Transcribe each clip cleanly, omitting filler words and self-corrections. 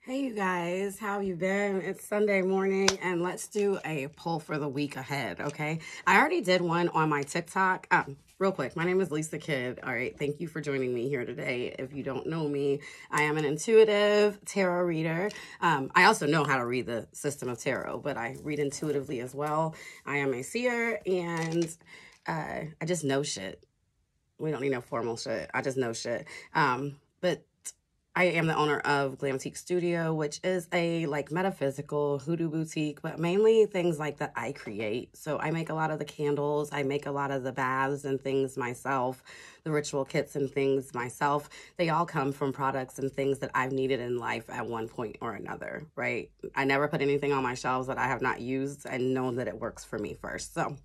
Hey you guys, how have you been? It's Sunday morning and let's do a poll for the week ahead, okay? I already did one on my TikTok. Real quick, my name is Lisa Kidd. All right, thank you for joining me here today. If you don't know me, I am an intuitive tarot reader. I also know how to read the system of tarot, but I read intuitively as well. I am a seer and I just know shit. We don't need no formal shit. I just know shit. But I am the owner of Glamtique Studio, which is a metaphysical hoodoo boutique, but mainly things like that I create. So I make a lot of the candles, I make a lot of the baths and things myself, the ritual kits and things myself. They all come from products and things that I've needed in life at one point or another, right? I never put anything on my shelves that I have not used and known that it works for me first. So,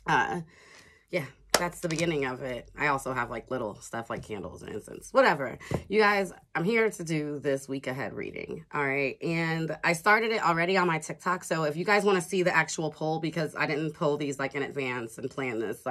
yeah, that's the beginning of it. I also have little stuff like candles and incense, whatever. You guys, I'm here to do this week ahead reading. All right. And I started it already on my TikTok. So if you guys want to see the actual poll, because I didn't pull these in advance and plan this,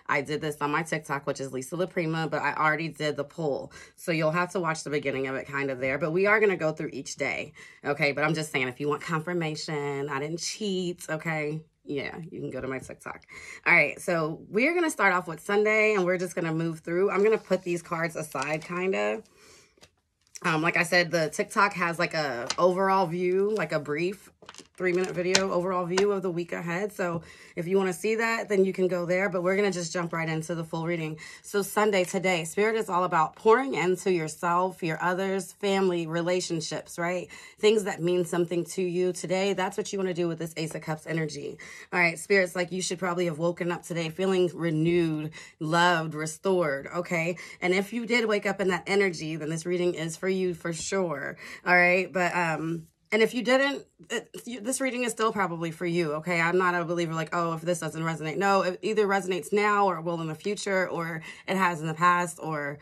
I did this on my TikTok, which is lisalaprima, but I already did the poll. So you'll have to watch the beginning of it kind of there, but we are going to go through each day. Okay. But I'm just saying, if you want confirmation, I didn't cheat. Okay. Yeah, you can go to my TikTok. All right, so we're going to start off with Sunday, and we're just going to move through. I'm going to put these cards aside, kind of. Like I said, the TikTok has a overall view, a brief 3-minute video overall view of the week ahead. So if you want to see that, then you can go there. But we're going to just jump right into the full reading. So Sunday today, Spirit is all about pouring into yourself, your others, family, relationships, right? Things that mean something to you today. That's what you want to do with this Ace of Cups energy. All right, Spirit's you should probably have woken up today feeling renewed, loved, restored, okay? And if you did wake up in that energy, then this reading is for you for sure. All right, but and if you didn't, this reading is still probably for you, okay? I'm not a believer oh, if this doesn't resonate. No, it either resonates now or it will in the future, or it has in the past, or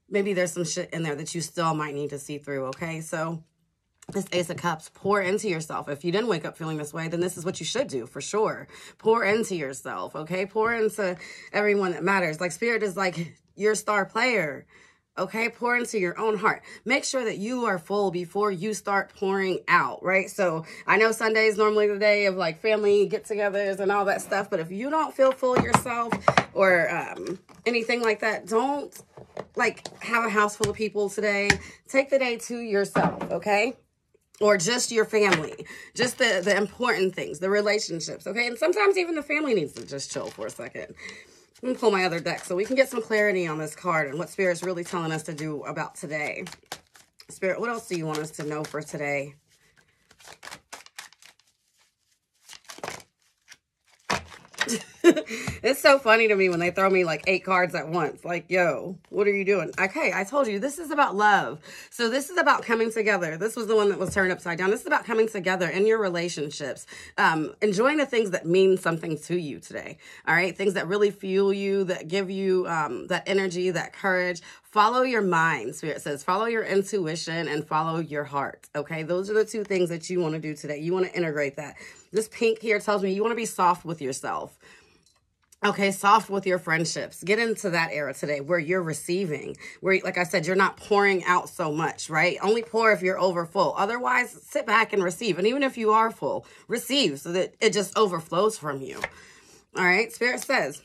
maybe there's some shit in there that you still might need to see through, okay? So this Ace of Cups, pour into yourself. If you didn't wake up feeling this way, then this is what you should do for sure. Pour into yourself, okay? Pour into everyone that matters. Spirit is your star player. Okay, pour into your own heart. Make sure that you are full before you start pouring out, right? So I know Sunday is normally the day of family get-togethers and all that stuff, but if you don't feel full yourself or anything like that, don't have a house full of people today. Take the day to yourself, okay? Or just your family, just the important things, the relationships, okay? And sometimes even the family needs to just chill for a second. I'm going to pull my other deck so we can get some clarity on this card and what Spirit's really telling us to do about today. Spirit, what else do you want us to know for today? It's so funny to me when they throw me 8 cards at once. Yo, what are you doing? Okay, I told you, this is about love. So this is about coming together. This was the one that was turned upside down. This is about coming together in your relationships. Enjoying the things that mean something to you today. All right, things that really fuel you, that give you that energy, that courage. Follow your mind, Spirit says. Follow your intuition and follow your heart, okay? Those are the 2 things that you want to do today. You want to integrate that. This pink here tells me you want to be soft with yourself. Okay, soft with your friendships. Get into that era today where you're receiving, where, like I said, you're not pouring out so much, right? Only pour if you're over full. Otherwise, sit back and receive. And even if you are full, receive so that it just overflows from you. All right, Spirit says,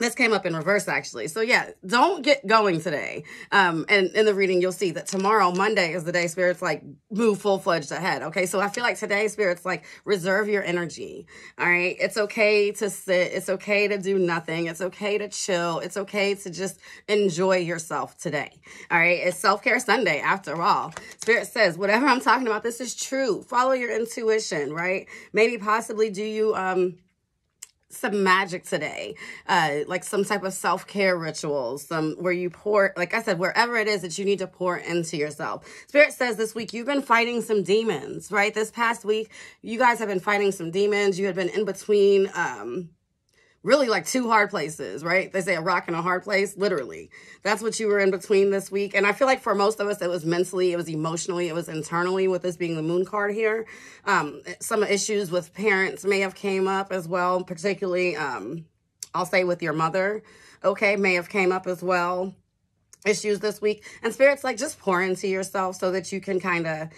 this came up in reverse, actually. So, yeah, don't get going today. And in the reading, you'll see that tomorrow, Monday, is the day Spirit's move full-fledged ahead, okay? So I feel today, Spirit's reserve your energy, all right? It's okay to sit. It's okay to do nothing. It's okay to chill. It's okay to just enjoy yourself today, all right? It's Self-Care Sunday, after all. Spirit says, whatever I'm talking about, this is true. Follow your intuition, right? Maybe possibly do you some magic today, some type of self-care rituals, where you pour, like I said, wherever it is that you need to pour into yourself. Spirit says this week you've been fighting some demons, right? This past week, you guys have been fighting some demons. You had been in between, really 2 hard places, right? They say a rock and a hard place, literally. That's what you were in between this week. And I feel for most of us, it was mentally, it was emotionally, it was internally, with this being the moon card here. Some issues with parents may have came up as well, particularly, I'll say with your mother, okay, may have came up as well. issues this week. And Spirit's like, just pour into yourself so that you can kind of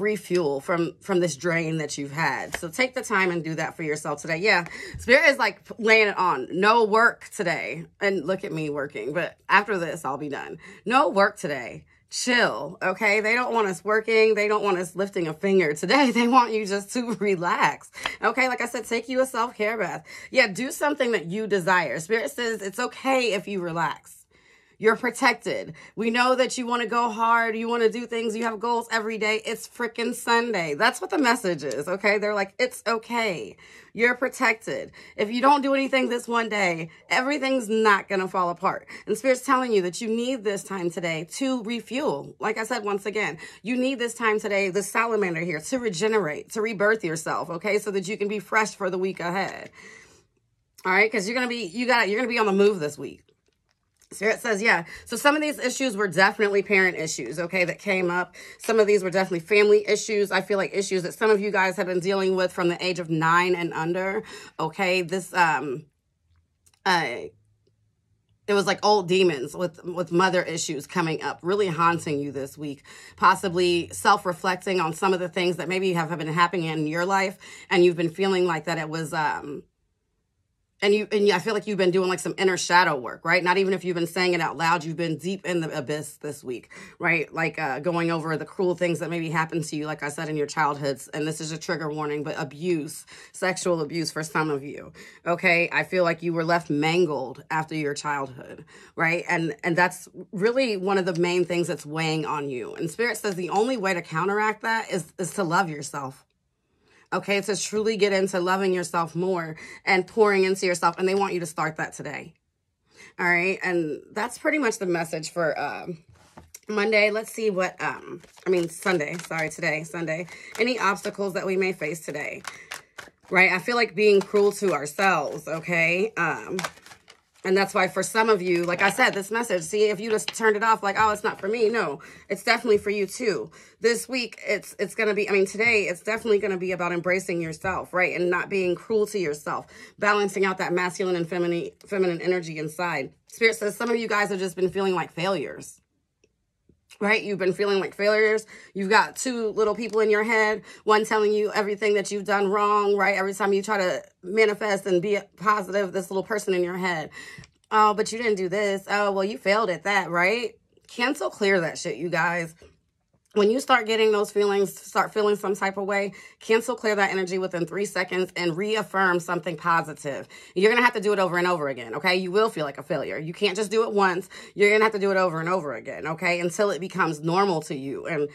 refuel from this drain that you've had. So take the time and do that for yourself today. Yeah, Spirit is like laying it on. No work today. And look at me working, but after this, I'll be done. No work today. Chill, okay? They don't want us working. They don't want us lifting a finger today. They want you just to relax, okay? Like I said, take you a self-care bath. Yeah, do something that you desire. Spirit says it's okay if you relax. You're protected. We know that you want to go hard. You want to do things. You have goals every day. It's freaking Sunday. That's what the message is, okay? They're like, it's okay. You're protected. If you don't do anything this one day, everything's not going to fall apart. And Spirit's telling you that you need this time today to refuel. Like I said, once again, you need this time today, the salamander here, to regenerate, to rebirth yourself, okay? So that you can be fresh for the week ahead. All right? Because you're going to be on the move this week. Spirit says, yeah. So some of these issues were definitely parent issues, okay, that came up. Some of these were definitely family issues. I feel like issues that some of you guys have been dealing with from the age of 9 and under, okay. This, it was like old demons with mother issues coming up, really haunting you this week, possibly self-reflecting on some of the things that maybe have been happening in your life, and you've been feeling like that it was, And I feel like you've been doing like some inner shadow work, right? Not even if you've been saying it out loud, you've been deep in the abyss this week, right? Like going over the cruel things that maybe happened to you, like I said, in your childhoods. And this is a trigger warning, but abuse, sexual abuse for some of you, okay? I feel like you were left mangled after your childhood, right? And that's really one of the main things that's weighing on you. And Spirit says the only way to counteract that is to love yourself. Okay, to truly get into loving yourself more and pouring into yourself. And they want you to start that today. All right, and that's pretty much the message for Monday. Let's see what, Sunday. Sorry, today, Sunday. Any obstacles that we may face today, right? I feel like being cruel to ourselves, okay? And that's why for some of you, like I said, this message, see, if you just turned it off like, oh, it's not for me. No, it's definitely for you too. This week, it's going to be, today, it's definitely going to be about embracing yourself, right? And not being cruel to yourself, balancing out that masculine and feminine energy inside. Spirit says some of you guys have just been feeling like failures. Right? You've been feeling like failures. You've got 2 little people in your head, one telling you everything that you've done wrong, right? Every time you try to manifest and be positive, this little person in your head. Oh, but you didn't do this. Oh, well, you failed at that, right? Cancel clear that shit, you guys. When you start getting those feelings, start feeling some type of way, cancel clear that energy within 3 seconds and reaffirm something positive. You're going to have to do it over and over again, okay? You will feel like a failure. You can't just do it once. You're going to have to do it over and over again, okay? Until it becomes normal to you. And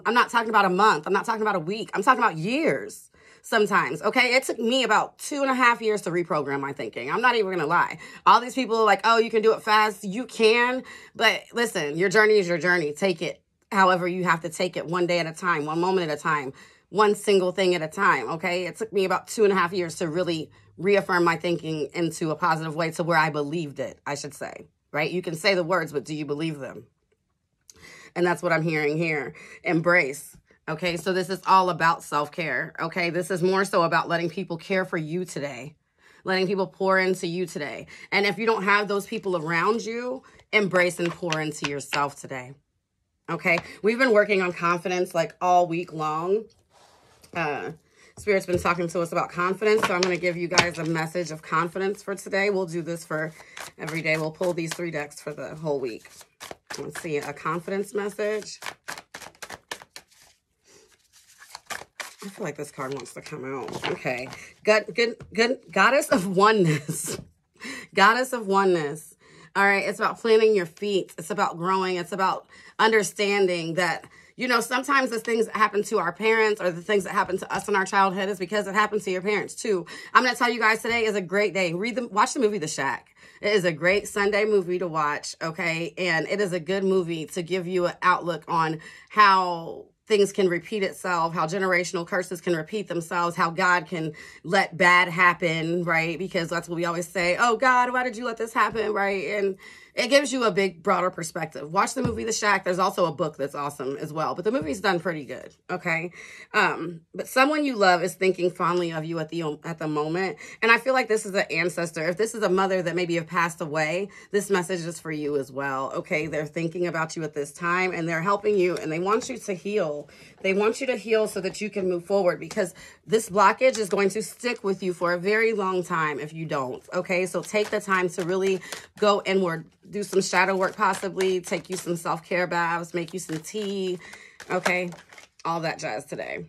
I'm not talking about a month. I'm not talking about a week. I'm talking about years. Sometimes, okay? It took me about 2.5 years to reprogram my thinking. I'm not even going to lie. All these people are like, oh, you can do it fast. You can. But listen, your journey is your journey. Take it however you have to take it, one day at a time, one moment at a time, one single thing at a time, okay? It took me about 2.5 years to really reaffirm my thinking into a positive way to where I believed it, I should say, right? You can say the words, but do you believe them? And that's what I'm hearing here. Embrace. Okay, so this is all about self-care, okay? This is more so about letting people care for you today, letting people pour into you today. And if you don't have those people around you, embrace and pour into yourself today, okay? We've been working on confidence like all week long. Spirit's been talking to us about confidence, so I'm going to give you guys a message of confidence for today. We'll do this for every day. We'll pull these 3 decks for the whole week. Let's see, a confidence message. I feel like this card wants to come out. Okay. Good. Goddess of oneness. Goddess of oneness. All right. It's about planting your feet. It's about growing. It's about understanding that, you know, sometimes the things that happen to our parents or the things that happen to us in our childhood is because it happens to your parents too. I'm going to tell you guys today is a great day. Watch the movie The Shack. It is a great Sunday movie to watch. Okay. And it is a good movie to give you an outlook on how things can repeat itself, how generational curses can repeat themselves, how God can let bad happen, right? Because that's what we always say, oh God, why did you let this happen, right? And it gives you a big, broader perspective. Watch the movie The Shack. There's also a book that's awesome as well, but the movie's done pretty good, okay? But someone you love is thinking fondly of you at the moment, and I feel like this is an ancestor. If this is a mother that maybe have passed away, this message is for you as well, okay? They're thinking about you at this time, and they're helping you, and they want you to heal. They want you to heal so that you can move forward, because this blockage is going to stick with you for a very long time if you don't, okay? So take the time to really go inward. Do some shadow work, possibly. Take you some self-care baths. Make you some tea. Okay? All that jazz today.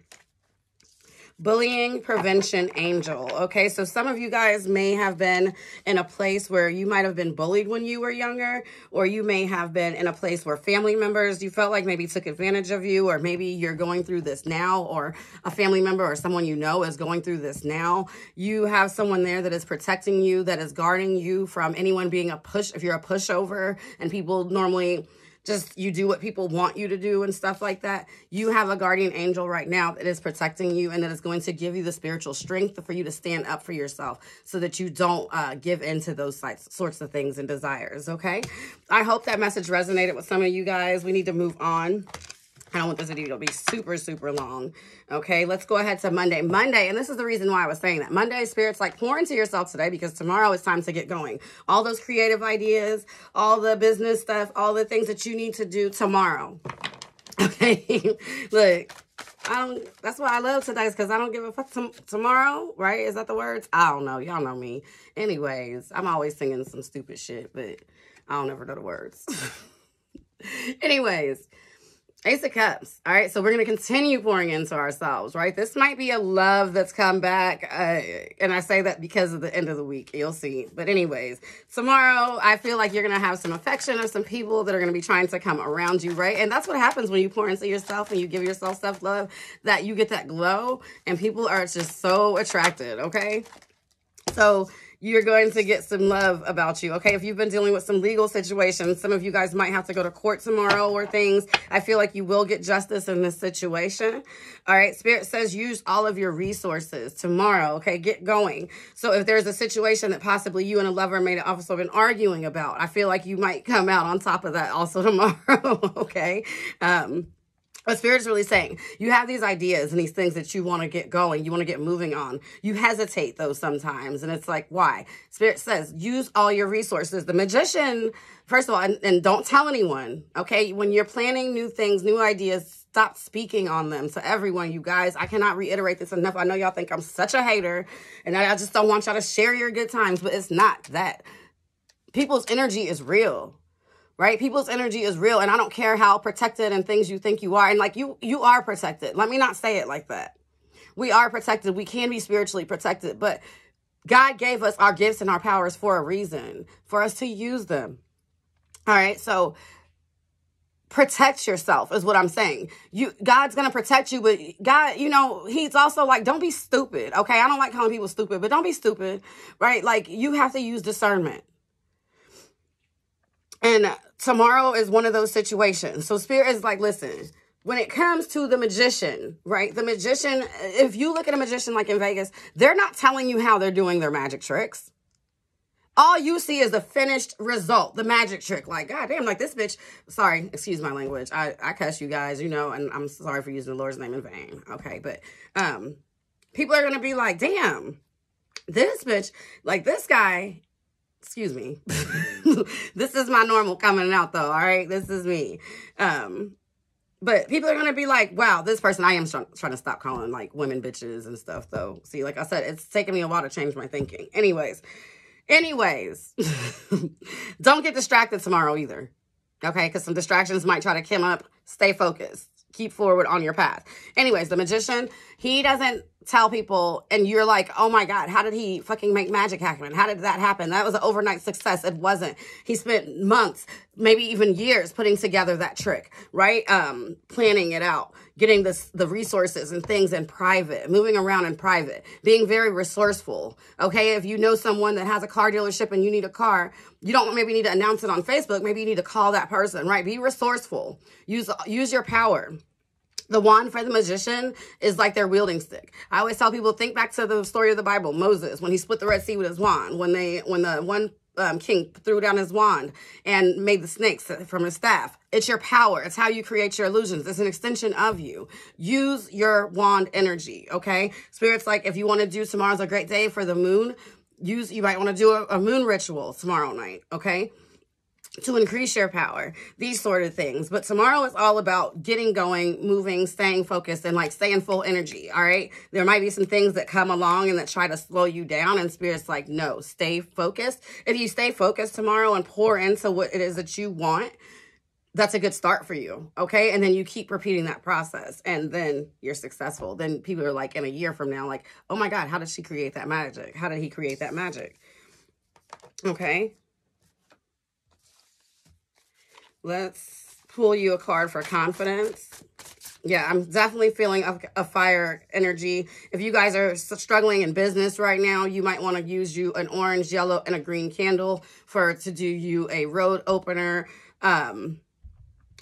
Bullying prevention angel. Okay, so some of you guys may have been in a place where you might have been bullied when you were younger, or you may have been in a place where family members, you felt like maybe took advantage of you, or maybe you're going through this now, or a family member or someone you know is going through this now. You have someone there that is protecting you, that is guarding you from anyone being if you're a pushover, and people normally just, you do what people want you to do and stuff like that. You have a guardian angel right now that is protecting you, and that is going to give you the spiritual strength for you to stand up for yourself so that you don't give in to those sorts of things and desires, okay? I hope that message resonated with some of you guys. We need to move on. I don't want this video to be super, super long. Okay, let's go ahead to Monday. Monday, and this is the reason why I was saying that. Monday, Spirit's like, pour into yourself today, because tomorrow it's time to get going. All those creative ideas, all the business stuff, all the things that you need to do tomorrow. Okay, look, that's why I love today, is because I don't give a fuck tomorrow, right? Is that the words? I don't know. Y'all know me. Anyways, I'm always singing some stupid shit, but I don't ever know the words. Anyways. Ace of Cups. All right, so we're going to continue pouring into ourselves, right? This might be a love that's come back, and I say that because of the end of the week. You'll see. But anyways, tomorrow, I feel like you're going to have some affection of some people that are going to be trying to come around you, right? And that's what happens when you pour into yourself and you give yourself self-love, that you get that glow, and people are just so attracted, okay? So you're going to get some love about you, okay? If you've been dealing with some legal situations, some of you guys might have to go to court tomorrow or things. I feel like you will get justice in this situation. All right, Spirit says use all of your resources tomorrow, okay? Get going. So if there's a situation that possibly you and a lover may have also been arguing about, I feel like you might come out on top of that also tomorrow, okay? What Spirit's really saying, you have these ideas and these things that you want to get going, you want to get moving on. You hesitate, though, sometimes, and it's like, why? Spirit says, use all your resources. The Magician, first of all, and don't tell anyone, okay? When you're planning new things, new ideas, stop speaking on them to everyone, you guys. I cannot reiterate this enough. I know y'all think I'm such a hater, and I just don't want y'all to share your good times, but it's not that. People's energy is real. Right? People's energy is real, and I don't care how protected and things you think you are. And like you are protected. Let me not say it like that. We are protected. We can be spiritually protected, but God gave us our gifts and our powers for a reason, for us to use them. All right. So protect yourself is what I'm saying. God's going to protect you, but God, he's also like, don't be stupid. Okay. I don't like calling people stupid, but don't be stupid, right? Like you have to use discernment. And tomorrow is one of those situations. So Spirit is like, listen, when it comes to the Magician, right? The Magician, if you look at a magician like in Vegas, they're not telling you how they're doing their magic tricks. All you see is the finished result, the magic trick. Like, goddamn, like this bitch, sorry, excuse my language. I cuss you guys, and I'm sorry for using the Lord's name in vain. Okay, but people are going to be like, damn, this bitch, like this guy, excuse me. This is my normal coming out though. All right. This is me. But people are going to be like, wow, this person, I am trying to stop calling like women bitches and stuff though. See, like I said, it's taken me a while to change my thinking. Anyways, don't get distracted tomorrow either. Okay. Cause some distractions might try to come up. Stay focused. Keep forward on your path. Anyways, the Magician, he doesn't tell people, and you're like, oh my God, how did he fucking make magic happen? How did that happen? That was an overnight success. It wasn't. He spent months, maybe even years putting together that trick, right? Planning it out, getting the resources and things in private, moving around in private, being very resourceful. Okay. If you know someone that has a car dealership and you need a car, you don't maybe need to announce it on Facebook. Maybe you need to call that person, right? Be resourceful. Use your power. The wand for the Magician is like their wielding stick. I always tell people, think back to the story of the Bible, Moses, when he split the Red Sea with his wand. When the one king threw down his wand and made the snakes from his staff. It's your power. It's how you create your illusions. It's an extension of you. Use your wand energy, okay? Spirit's like, if you want to do, tomorrow's a great day for the moon, you might want to do a moon ritual tomorrow night, okay? To increase your power, these sort of things. But tomorrow is all about getting going, moving, staying focused, and like staying full energy, all right? There might be some things that come along and that try to slow you down, and Spirit's like, no, stay focused. If you stay focused tomorrow and pour into what it is that you want, that's a good start for you, okay? And then you keep repeating that process, and then you're successful. Then people are like, in a year from now, like, oh my God, how did she create that magic? How did he create that magic? Okay? Let's pull you a card for confidence. Yeah, I'm definitely feeling a fire energy. If you guys are struggling in business right now, you might want to use you an orange, yellow, and a green candle to do you a road opener,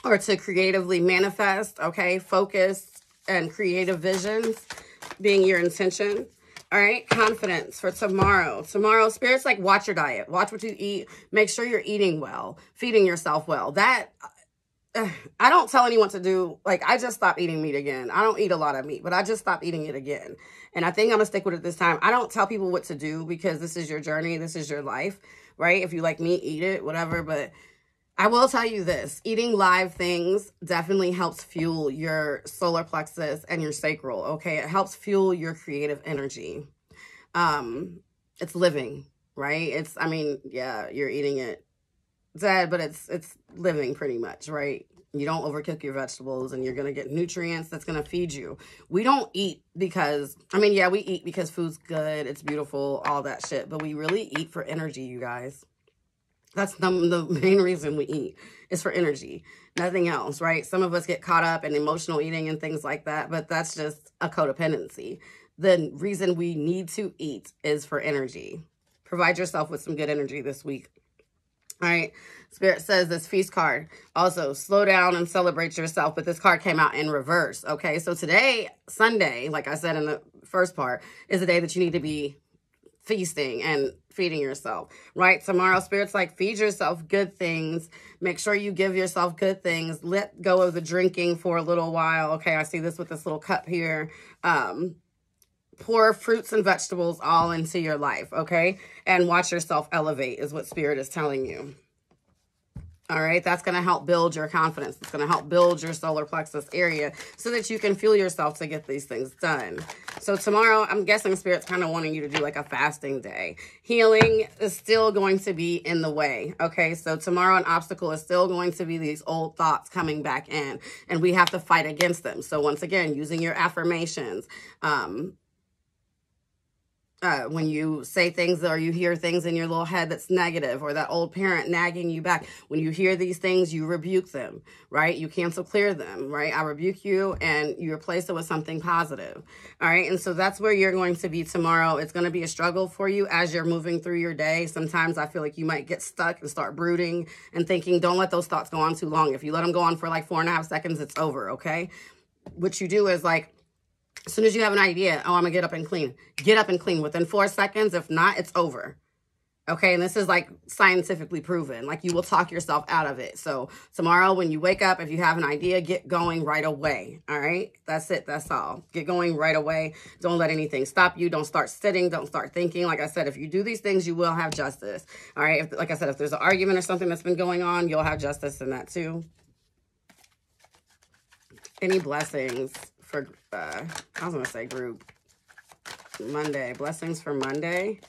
or to creatively manifest, okay? Focus and creative visions being your intention. All right, confidence for tomorrow. Tomorrow, Spirit's like, watch your diet. Watch what you eat. Make sure you're eating well, feeding yourself well. That, I don't tell anyone to do, like, I just stopped eating meat again. I don't eat a lot of meat, but I just stopped eating it again. And I think I'm going to stick with it this time. I don't tell people what to do because this is your journey. This is your life, right? If you like meat, eat it, whatever. But I will tell you this, eating live things definitely helps fuel your solar plexus and your sacral, okay? It helps fuel your creative energy. It's living, right? I mean, yeah, you're eating it dead, but it's living pretty much, right? You don't overcook your vegetables and you're going to get nutrients that's going to feed you. We don't eat because, I mean, yeah, we eat because food's good, it's beautiful, all that shit, but we really eat for energy, you guys. That's the main reason we eat, is for energy, nothing else, right? Some of us get caught up in emotional eating and things like that, but that's just a codependency. The reason we need to eat is for energy. Provide yourself with some good energy this week. All right, Spirit says this feast card. Also, slow down and celebrate yourself, but this card came out in reverse, okay? So today, Sunday, like I said in the first part, is the day that you need to be feasting and feeding yourself, right? Tomorrow, Spirit's like, feed yourself good things. Make sure you give yourself good things. Let go of the drinking for a little while. Okay, I see this with this little cup here. Pour fruits and vegetables all into your life, okay? And watch yourself elevate is what Spirit is telling you. All right, that's going to help build your confidence. It's going to help build your solar plexus area so that you can fuel yourself to get these things done. So tomorrow, I'm guessing Spirit's kind of wanting you to do like a fasting day. Healing is still going to be in the way, okay? So tomorrow, an obstacle is still going to be these old thoughts coming back in, and we have to fight against them. So once again, using your affirmations, when you say things or you hear things in your little head that's negative, or that old parent nagging you back, when you hear these things, you rebuke them, right? You cancel clear them, right? I rebuke you and you replace it with something positive. All right. And so that's where you're going to be tomorrow. It's going to be a struggle for you as you're moving through your day. Sometimes I feel like you might get stuck and start brooding and thinking, don't let those thoughts go on too long. If you let them go on for like 4.5 seconds, it's over. Okay. What you do is like, as soon as you have an idea, oh, I'm going to get up and clean. Get up and clean within 4 seconds. If not, it's over. Okay, and this is like scientifically proven. Like you will talk yourself out of it. So tomorrow when you wake up, if you have an idea, get going right away. All right, that's it. That's all. Get going right away. Don't let anything stop you. Don't start sitting. Don't start thinking. Like I said, if you do these things, you will have justice. All right, like I said, if there's an argument or something that's been going on, you'll have justice in that too. Any blessings for, I was going to say group, Monday. Blessings for Monday.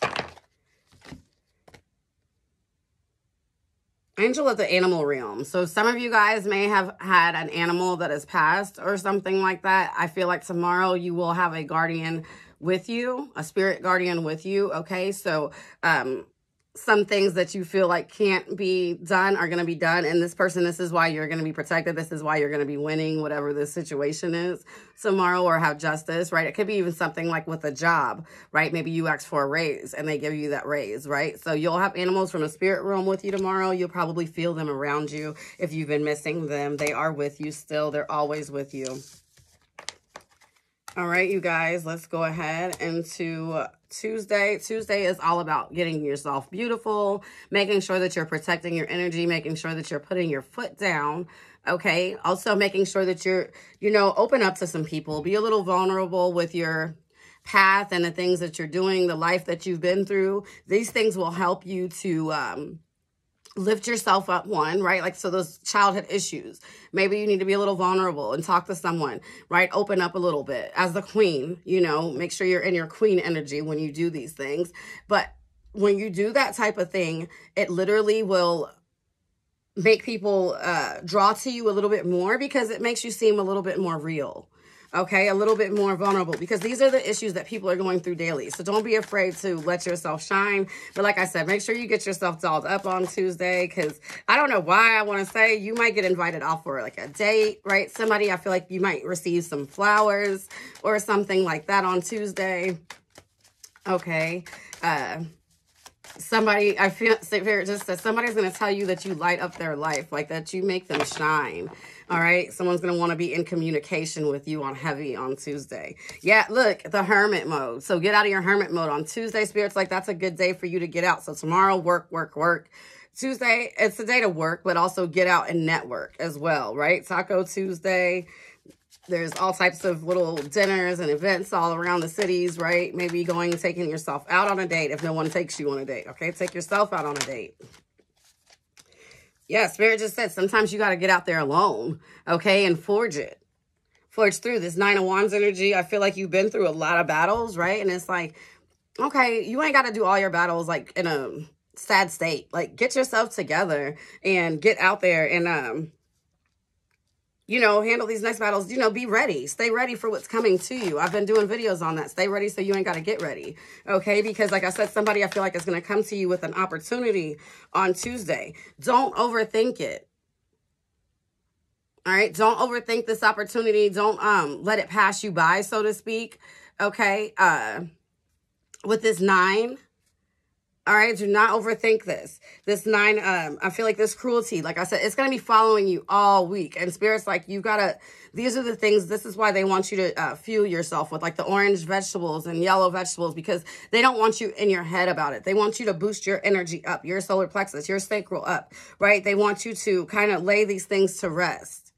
Angel of the animal realm. So some of you guys may have had an animal that has passed or something like that. I feel like tomorrow you will have a guardian with you, a spirit guardian with you. Okay. So, some things that you feel like can't be done are going to be done. And this person, this is why you're going to be protected. This is why you're going to be winning whatever this situation is tomorrow, or have justice, right? It could be even something like with a job, right? Maybe you ask for a raise and they give you that raise, right? So you'll have animals from a spirit realm with you tomorrow. You'll probably feel them around you. If you've been missing them, they are with you still. They're always with you. All right, you guys, let's go ahead into Tuesday. Tuesday is all about getting yourself beautiful, making sure that you're protecting your energy, making sure that you're putting your foot down. Okay. Also making sure that you're, open up to some people, be a little vulnerable with your path and the things that you're doing, the life that you've been through. These things will help you to, lift yourself up, one, right? Like, so those childhood issues, maybe you need to be a little vulnerable and talk to someone, right? Open up a little bit as the queen, make sure you're in your queen energy when you do these things. But when you do that type of thing, it literally will make people draw to you a little bit more, because it makes you seem a little bit more real. Okay, a little bit more vulnerable, because these are the issues that people are going through daily. So don't be afraid to let yourself shine. But like I said, make sure you get yourself dolled up on Tuesday, because I don't know why I want to say you might get invited out for like a date, right? Somebody, I feel like you might receive some flowers or something like that on Tuesday. Okay. Somebody, I feel, just that somebody's going to tell you that you light up their life, like that you make them shine. All right. Someone's going to want to be in communication with you on Tuesday. Yeah. Look, the hermit mode. So get out of your hermit mode on Tuesday. Spirit's like, that's a good day for you to get out. So tomorrow, work. Tuesday, it's a day to work, but also get out and network as well. Right. Taco Tuesday. There's all types of little dinners and events all around the cities, right? Maybe taking yourself out on a date if no one takes you on a date, okay? Take yourself out on a date. Yeah, Spirit just said sometimes you got to get out there alone, okay, and forge through this 9 of Wands energy. I feel like you've been through a lot of battles, right? And it's like, okay, you ain't got to do all your battles like in a sad state. Like, get yourself together and get out there and, handle these next battles, be ready. Stay ready for what's coming to you. I've been doing videos on that. Stay ready so you ain't got to get ready. Okay? Because like I said, somebody I feel like is going to come to you with an opportunity on Tuesday. Don't overthink it. All right? Don't overthink this opportunity. Don't let it pass you by, so to speak. Okay? With this 9... all right, do not overthink this. This 9, I feel like this cruelty, like I said, it's going to be following you all week. And Spirit's like, you got to, these are the things, this is why they want you to fuel yourself with like the orange vegetables and yellow vegetables, because they don't want you in your head about it. They want you to boost your energy up, your solar plexus, your sacral up, right? They want you to kind of lay these things to rest.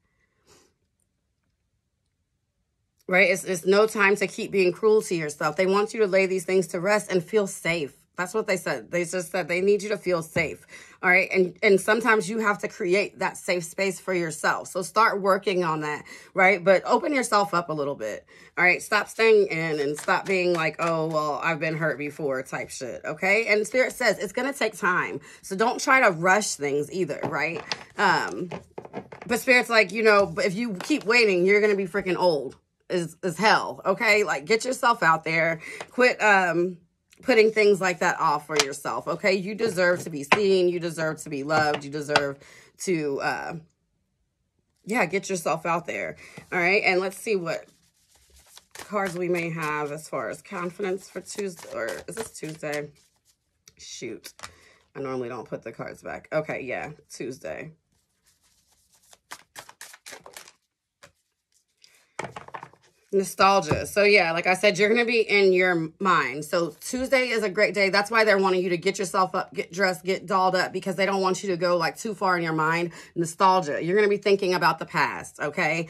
Right? It's no time to keep being cruel to yourself. They want you to lay these things to rest and feel safe. That's what they said. They just said they need you to feel safe. All right. And sometimes you have to create that safe space for yourself. So start working on that. Right. But open yourself up a little bit. All right. Stop staying in and stop being like, oh, well, I've been hurt before type shit. Okay. And Spirit says it's going to take time. So don't try to rush things either. Right. But Spirit's like, if you keep waiting, you're going to be freaking old as hell. Okay. Like, get yourself out there. Quit, putting things like that off for yourself, okay? You deserve to be seen. You deserve to be loved. You deserve to, get yourself out there, all right? And let's see what cards we may have as far as confidence for Tuesday, or is this Tuesday? Shoot. I normally don't put the cards back. Okay, yeah, Tuesday. Nostalgia. So yeah, like I said, you're going to be in your mind. So Tuesday is a great day. That's why they're wanting you to get yourself up, get dressed, get dolled up, because they don't want you to go like too far in your mind. Nostalgia. You're going to be thinking about the past. Okay.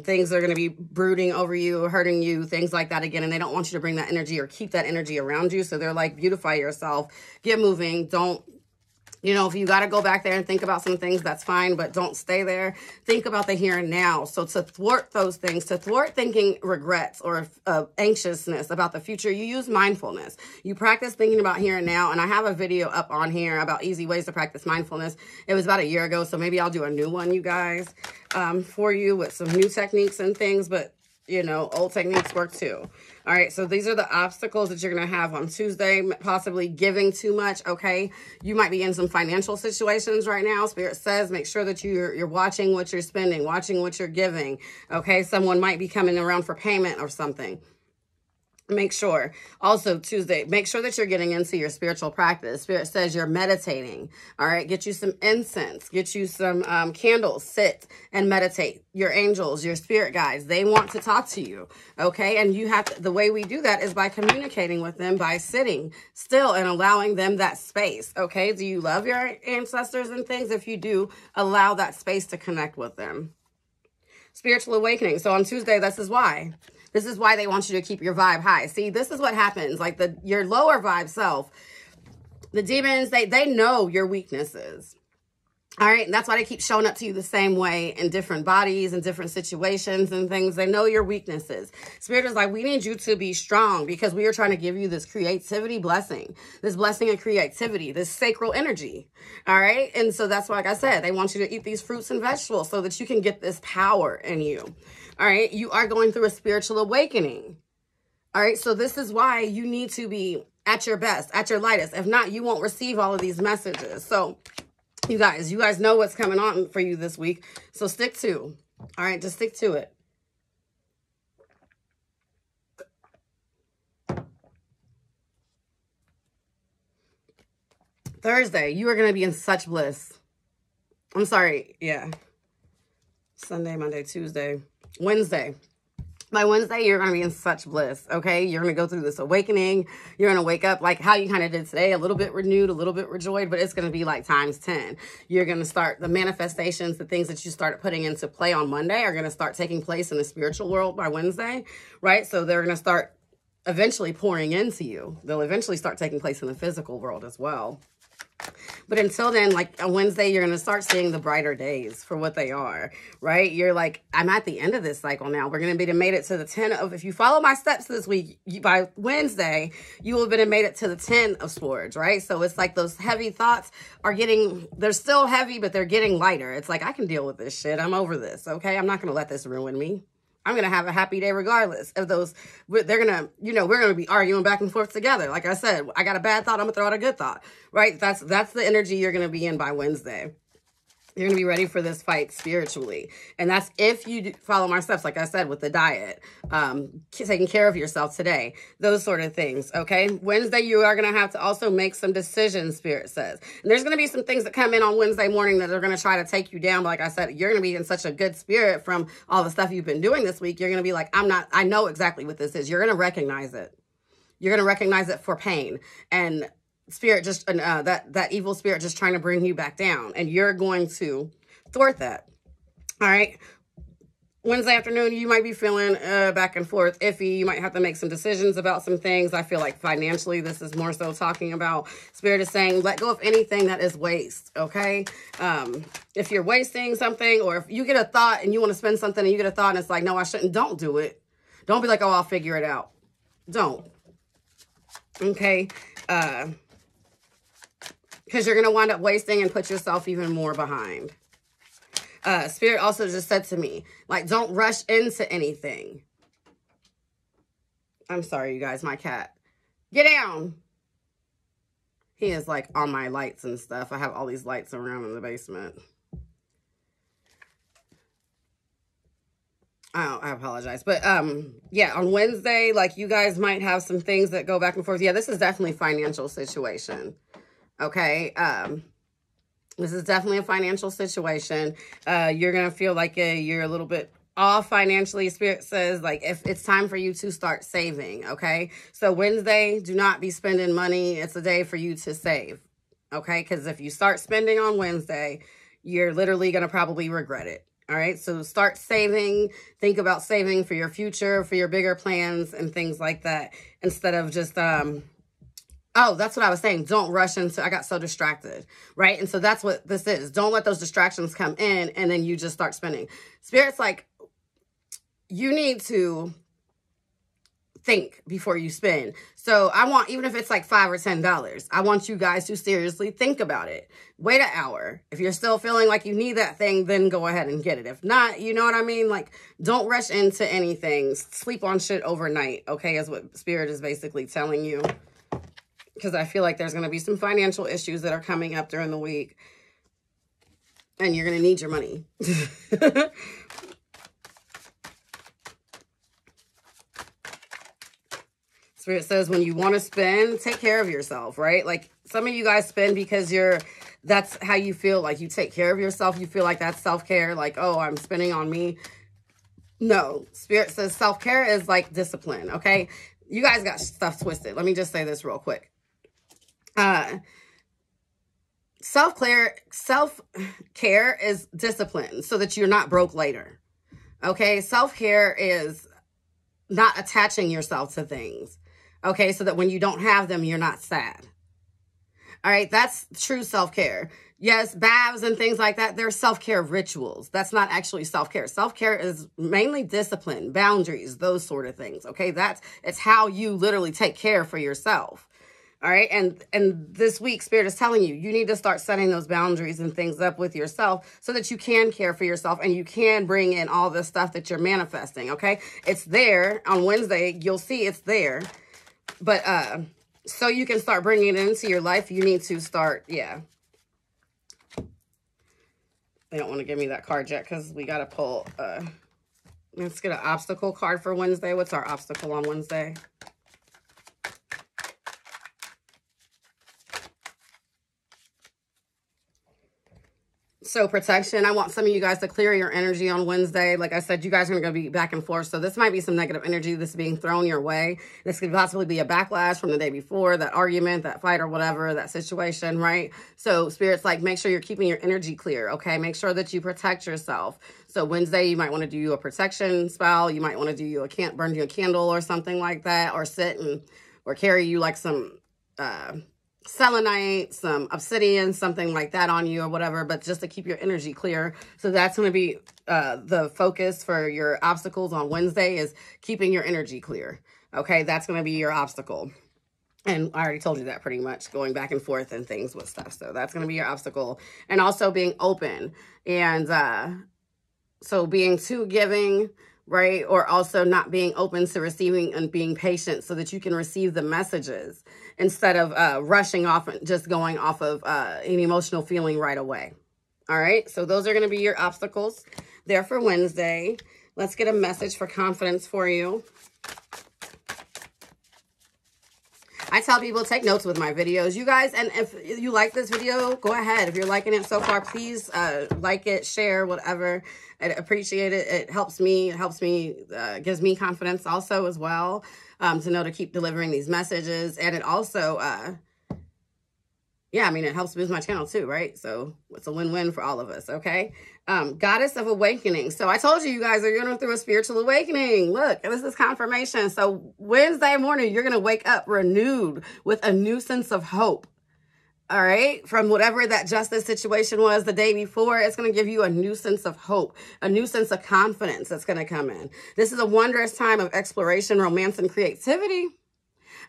Things are going to be brooding over you, hurting you, things like that again. And they don't want you to bring that energy or keep that energy around you. So they're like, beautify yourself, get moving. Don't, if you got to go back there and think about some things, that's fine, but don't stay there. Think about the here and now. So to thwart those things, to thwart thinking regrets or anxiousness about the future, you use mindfulness. You practice thinking about here and now. And I have a video up on here about easy ways to practice mindfulness. It was about a year ago, so maybe I'll do a new one, you guys, for you with some new techniques and things, but old techniques work too. All right, so these are the obstacles that you're going to have on Tuesday, possibly giving too much, okay? You might be in some financial situations right now. Spirit says make sure that you're watching what you're spending, watching what you're giving, okay? Someone might be coming around for payment or something. Make sure also Tuesday, make sure that you're getting into your spiritual practice. Spirit says you're meditating. All right. Get you some incense, get you some candles, sit and meditate. Your angels, your spirit guides, they want to talk to you. Okay. And you have to, the way we do that is by communicating with them, by sitting still and allowing them that space. Okay. Do you love your ancestors and things? If you do, allow that space to connect with them. Spiritual awakening. So on Tuesday, this is why. This is why they want you to keep your vibe high. See, this is what happens. Like your lower vibe self, the demons, they know your weaknesses. All right. And that's why they keep showing up to you the same way in different bodies and different situations and things. They know your weaknesses. Spirit is like, we need you to be strong because we are trying to give you this creativity blessing, this blessing of creativity, this sacral energy. All right. And so that's why, like I said, they want you to eat these fruits and vegetables so that you can get this power in you. All right. You are going through a spiritual awakening. All right. So this is why you need to be at your best, at your lightest. If not, you won't receive all of these messages. So you guys know what's coming on for you this week. So stick to, all right, just stick to it. Thursday, you are going to be in such bliss. I'm sorry. Yeah. Sunday, Monday, Tuesday, Wednesday. By Wednesday, you're going to be in such bliss, okay? You're going to go through this awakening. You're going to wake up like how you kind of did today, a little bit renewed, a little bit rejoiced, but it's going to be like times 10. You're going to start the manifestations, the things that you started putting into play on Monday are going to start taking place in the spiritual world by Wednesday, right? So they're going to start eventually pouring into you. They'll eventually start taking place in the physical world as well. But until then, like on Wednesday, you're going to start seeing the brighter days for what they are, right? You're like, I'm at the end of this cycle now. We're going to be made it to the 10 of, if you follow my steps this week, by Wednesday, you will have been made it to the 10 of swords, right? So it's like those heavy thoughts are getting, they're still heavy, but they're getting lighter. It's like, I can deal with this shit. I'm over this, okay? I'm not going to let this ruin me. I'm going to have a happy day regardless of those. They're going to, we're going to be arguing back and forth together. Like I said, I got a bad thought. I'm going to throw out a good thought, right? That's the energy you're going to be in by Wednesday. You're going to be ready for this fight spiritually. And that's if you follow my steps, like I said, with the diet, taking care of yourself today, those sort of things, okay? Wednesday, you are going to have to also make some decisions, Spirit says. And there's going to be some things that come in on Wednesday morning that are going to try to take you down. But like I said, you're going to be in such a good spirit from all the stuff you've been doing this week. You're going to be like, I know exactly what this is. You're going to recognize it. You're going to recognize it for pain. And spirit just that evil spirit just trying to bring you back down, and you're going to thwart that. All right. Wednesday afternoon, you might be feeling back and forth iffy. You might have to make some decisions about some things. I feel like financially, this is more so talking about. Spirit is saying, let go of anything that is waste. Okay. If you're wasting something, or if you get a thought and you want to spend something and you get a thought and it's like, no, I shouldn't. Don't do it. Don't be like, oh, I'll figure it out. Don't. Okay. Because you're going to wind up wasting and put yourself even more behind. Spirit also just said to me, like, don't rush into anything. I'm sorry, you guys, my cat. Get down. He is like on my lights and stuff. I have all these lights around in the basement. Oh, I apologize. But yeah, on Wednesday, like you guys might have some things that go back and forth. Yeah, this is definitely a financial situation. Okay. This is definitely a financial situation. You're going to feel like you're a little bit off financially. Spirit says, like, if it's time for you to start saving. Okay. So Wednesday, do not be spending money. It's a day for you to save. Okay. Because if you start spending on Wednesday, you're literally going to probably regret it. All right. So start saving. Think about saving for your future, for your bigger plans and things like that. Instead of just, oh, that's what I was saying. Don't rush into, I got so distracted, right? And so that's what this is. Don't let those distractions come in and then you just start spending. Spirit's like, you need to think before you spend. So I want, even if it's like $5 or $10, I want you guys to seriously think about it. Wait an hour. If you're still feeling like you need that thing, then go ahead and get it. If not, you know what I mean? Like, don't rush into anything. Sleep on shit overnight, okay, is what Spirit is basically telling you. Because I feel like there's going to be some financial issues that are coming up during the week. And you're going to need your money. Spirit says when you want to spend, take care of yourself, right? Like some of you guys spend because that's how you feel, like you take care of yourself. You feel like that's self-care, like, oh, I'm spending on me. No, Spirit says self-care is like discipline, okay? You guys got stuff twisted. Let me just say this real quick. Self-care is discipline so that you're not broke later, okay? Self-care is not attaching yourself to things, okay? So that when you don't have them, you're not sad. All right, that's true self-care. Yes, baths and things like that, they're self-care rituals. That's not actually self-care. Self-care is mainly discipline, boundaries, those sort of things, okay? It's how you literally take care for yourself. All right, and this week, Spirit is telling you, you need to start setting those boundaries and things up with yourself so that you can care for yourself and you can bring in all the stuff that you're manifesting, okay? It's there. On Wednesday, you'll see it's there. But so you can start bringing it into your life, you need to start, yeah. They don't want to give me that card yet because we got to pull, let's get an obstacle card for Wednesday. What's our obstacle on Wednesday? So protection, I want some of you guys to clear your energy on Wednesday. Like I said, you guys are going to be back and forth. So this might be some negative energy that's being thrown your way. This could possibly be a backlash from the day before, that argument, that fight or whatever, that situation, right? So Spirit's like, make sure you're keeping your energy clear, okay? Make sure that you protect yourself. So Wednesday, you might want to do a protection spell. You might want to do burn you a candle or something like that, or or carry you like some, selenite, some obsidian, something like that on you or whatever, but just to keep your energy clear. So that's going to be the focus for your obstacles on Wednesday, is keeping your energy clear. Okay, that's going to be your obstacle. And I already told you that pretty much, going back and forth and things with stuff. So that's going to be your obstacle. And also being open. And so being too giving, right? Or also not being open to receiving and being patient so that you can receive the messages instead of rushing off and just going off of an emotional feeling right away. All right. So those are going to be your obstacles there for Wednesday. Let's get a message for confidence for you. I tell people, take notes with my videos, you guys. And if you like this video, go ahead. If you're liking it so far, please like it, share, whatever. I appreciate it. It helps me. Gives me confidence also as well, to know to keep delivering these messages. And it also, yeah, I mean, it helps boost my channel too, right? So it's a win-win for all of us, okay? Goddess of Awakening. So I told you, you guys are going through a spiritual awakening. Look, this is confirmation. So Wednesday morning, you're going to wake up renewed with a new sense of hope. All right, from whatever that justice situation was the day before, it's going to give you a new sense of hope, a new sense of confidence that's going to come in. This is a wondrous time of exploration, romance, and creativity.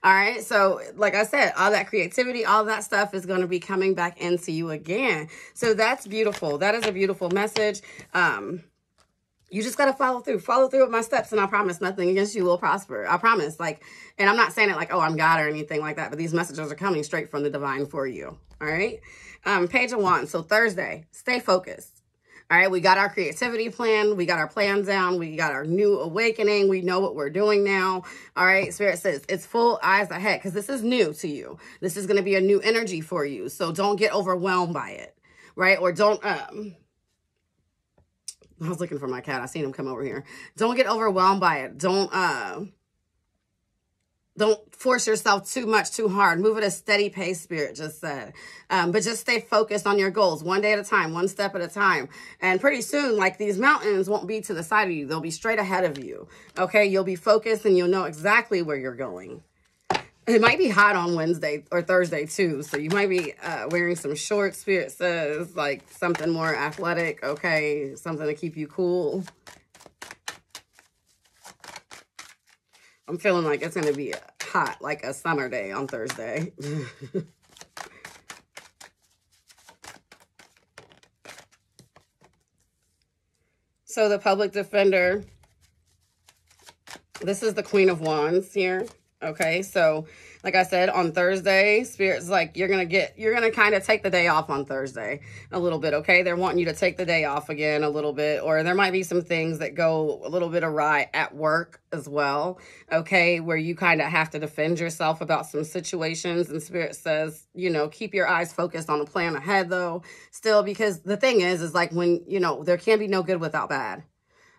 All right, so like I said, all that creativity, all that stuff is going to be coming back into you again. So that's beautiful. That is a beautiful message. You just got to follow through with my steps, and I promise nothing against you will prosper. I promise. And I'm not saying it like, oh, I'm God or anything like that, but these messages are coming straight from the divine for you. All right. Page of Wands. So Thursday, stay focused. All right. We got our creativity plan. We got our plans down. We got our new awakening. We know what we're doing now. All right. Spirit says it's full eyes ahead, because this is new to you. This is going to be a new energy for you. So don't get overwhelmed by it. Right. Or don't, I was looking for my cat. I seen him come over here. Don't get overwhelmed by it. Don't force yourself too much, too hard. Move at a steady pace, Spirit just said. But just stay focused on your goals, one day at a time, one step at a time. And pretty soon, like, these mountains won't be to the side of you. They'll be straight ahead of you. Okay, you'll be focused and you'll know exactly where you're going. It might be hot on Wednesday or Thursday too. So you might be wearing some shorts, Spirit says, like something more athletic. Okay, something to keep you cool. I'm feeling like it's going to be hot, like a summer day on Thursday. So the public defender, this is the Queen of Wands here. Okay, so like I said, on Thursday, Spirit's like, you're going to kind of take the day off on Thursday a little bit, okay? They're wanting you to take the day off again a little bit, or there might be some things that go a little bit awry at work as well, okay, where you kind of have to defend yourself about some situations. And Spirit says, you know, keep your eyes focused on the plan ahead, though, still, because the thing is like when, you know, there can be no good without bad.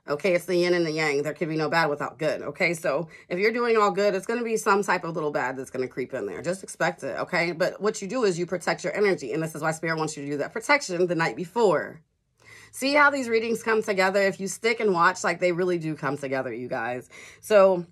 Okay, it's the yin and the yang. There can be no bad without good. Okay, so if you're doing all good, it's going to be some type of little bad that's going to creep in there. Just expect it, okay? But what you do is you protect your energy, and this is why Spirit wants you to do that protection the night before. See how these readings come together? If you stick and watch, like they really do come together, you guys. So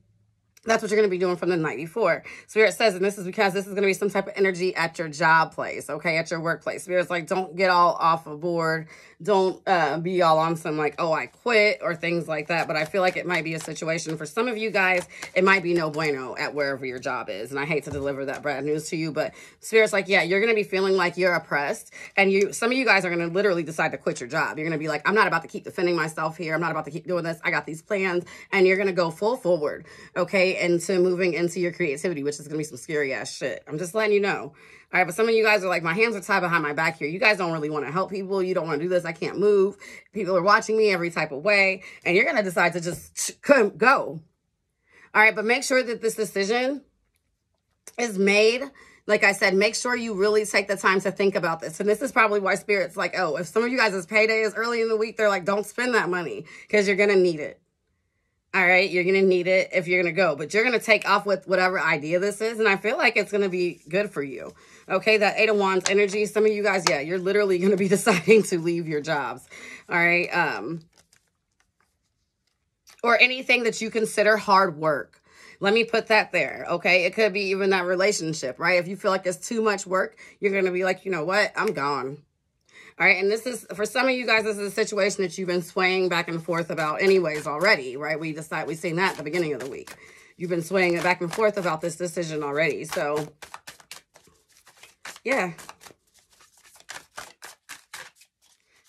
that's what you're going to be doing from the night before. Spirit says, and this is because this is going to be some type of energy at your job place, okay, at your workplace. Spirit's like, don't get all off of board. Don't be all on some like, oh, I quit or things like that. But I feel like it might be a situation for some of you guys. It might be no bueno at wherever your job is. And I hate to deliver that bad news to you, but Spirit's like, yeah, you're going to be feeling like you're oppressed. And some of you guys are going to literally decide to quit your job. You're going to be like, I'm not about to keep defending myself here. I'm not about to keep doing this. I got these plans. And you're going to go full forward, okay, into moving into your creativity, which is going to be some scary ass shit. I'm just letting you know. All right, but some of you guys are like, my hands are tied behind my back here. You guys don't really want to help people. You don't want to do this. I can't move. People are watching me every type of way. And you're going to decide to just go. All right, but make sure that this decision is made. Like I said, make sure you really take the time to think about this. And this is probably why Spirit's like, oh, if some of you guys' payday is early in the week, they're like, don't spend that money because you're going to need it. All right, you're going to need it if you're going to go. But you're going to take off with whatever idea this is. And I feel like it's going to be good for you. Okay, that Eight of Wands energy. Some of you guys, yeah, you're literally going to be deciding to leave your jobs. All right. Or anything that you consider hard work. Let me put that there, okay? It could be even that relationship, right? If you feel like it's too much work, you're going to be like, you know what? I'm gone. All right, and this is, for some of you guys, this is a situation that you've been swaying back and forth about anyways already, right? We've seen that at the beginning of the week. You've been swaying back and forth about this decision already. So, yeah.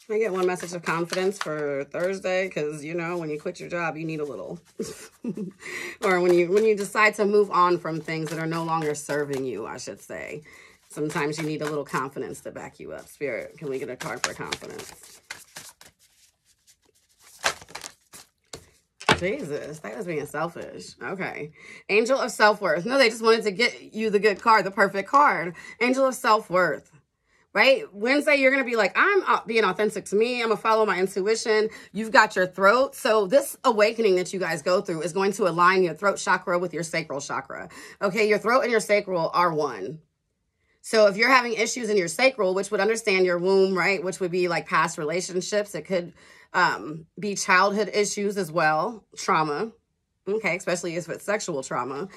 Can I get one message of confidence for Thursday? Because, you know, when you quit your job, you need a little. Or when you decide to move on from things that are no longer serving you, I should say. Sometimes you need a little confidence to back you up. Spirit, can we get a card for confidence? Jesus, that was being selfish. Okay. Angel of Self-Worth. No, they just wanted to get you the good card, the perfect card. Angel of Self-Worth. Right? Wednesday, you're going to be like, I'm being authentic to me. I'm going to follow my intuition. You've got your throat. So this awakening that you guys go through is going to align your throat chakra with your sacral chakra. Okay, your throat and your sacral are one. So if you're having issues in your sacral, which would understand your womb, right? Which would be like past relationships. It could be childhood issues as well. Trauma. Okay, especially if it's sexual trauma.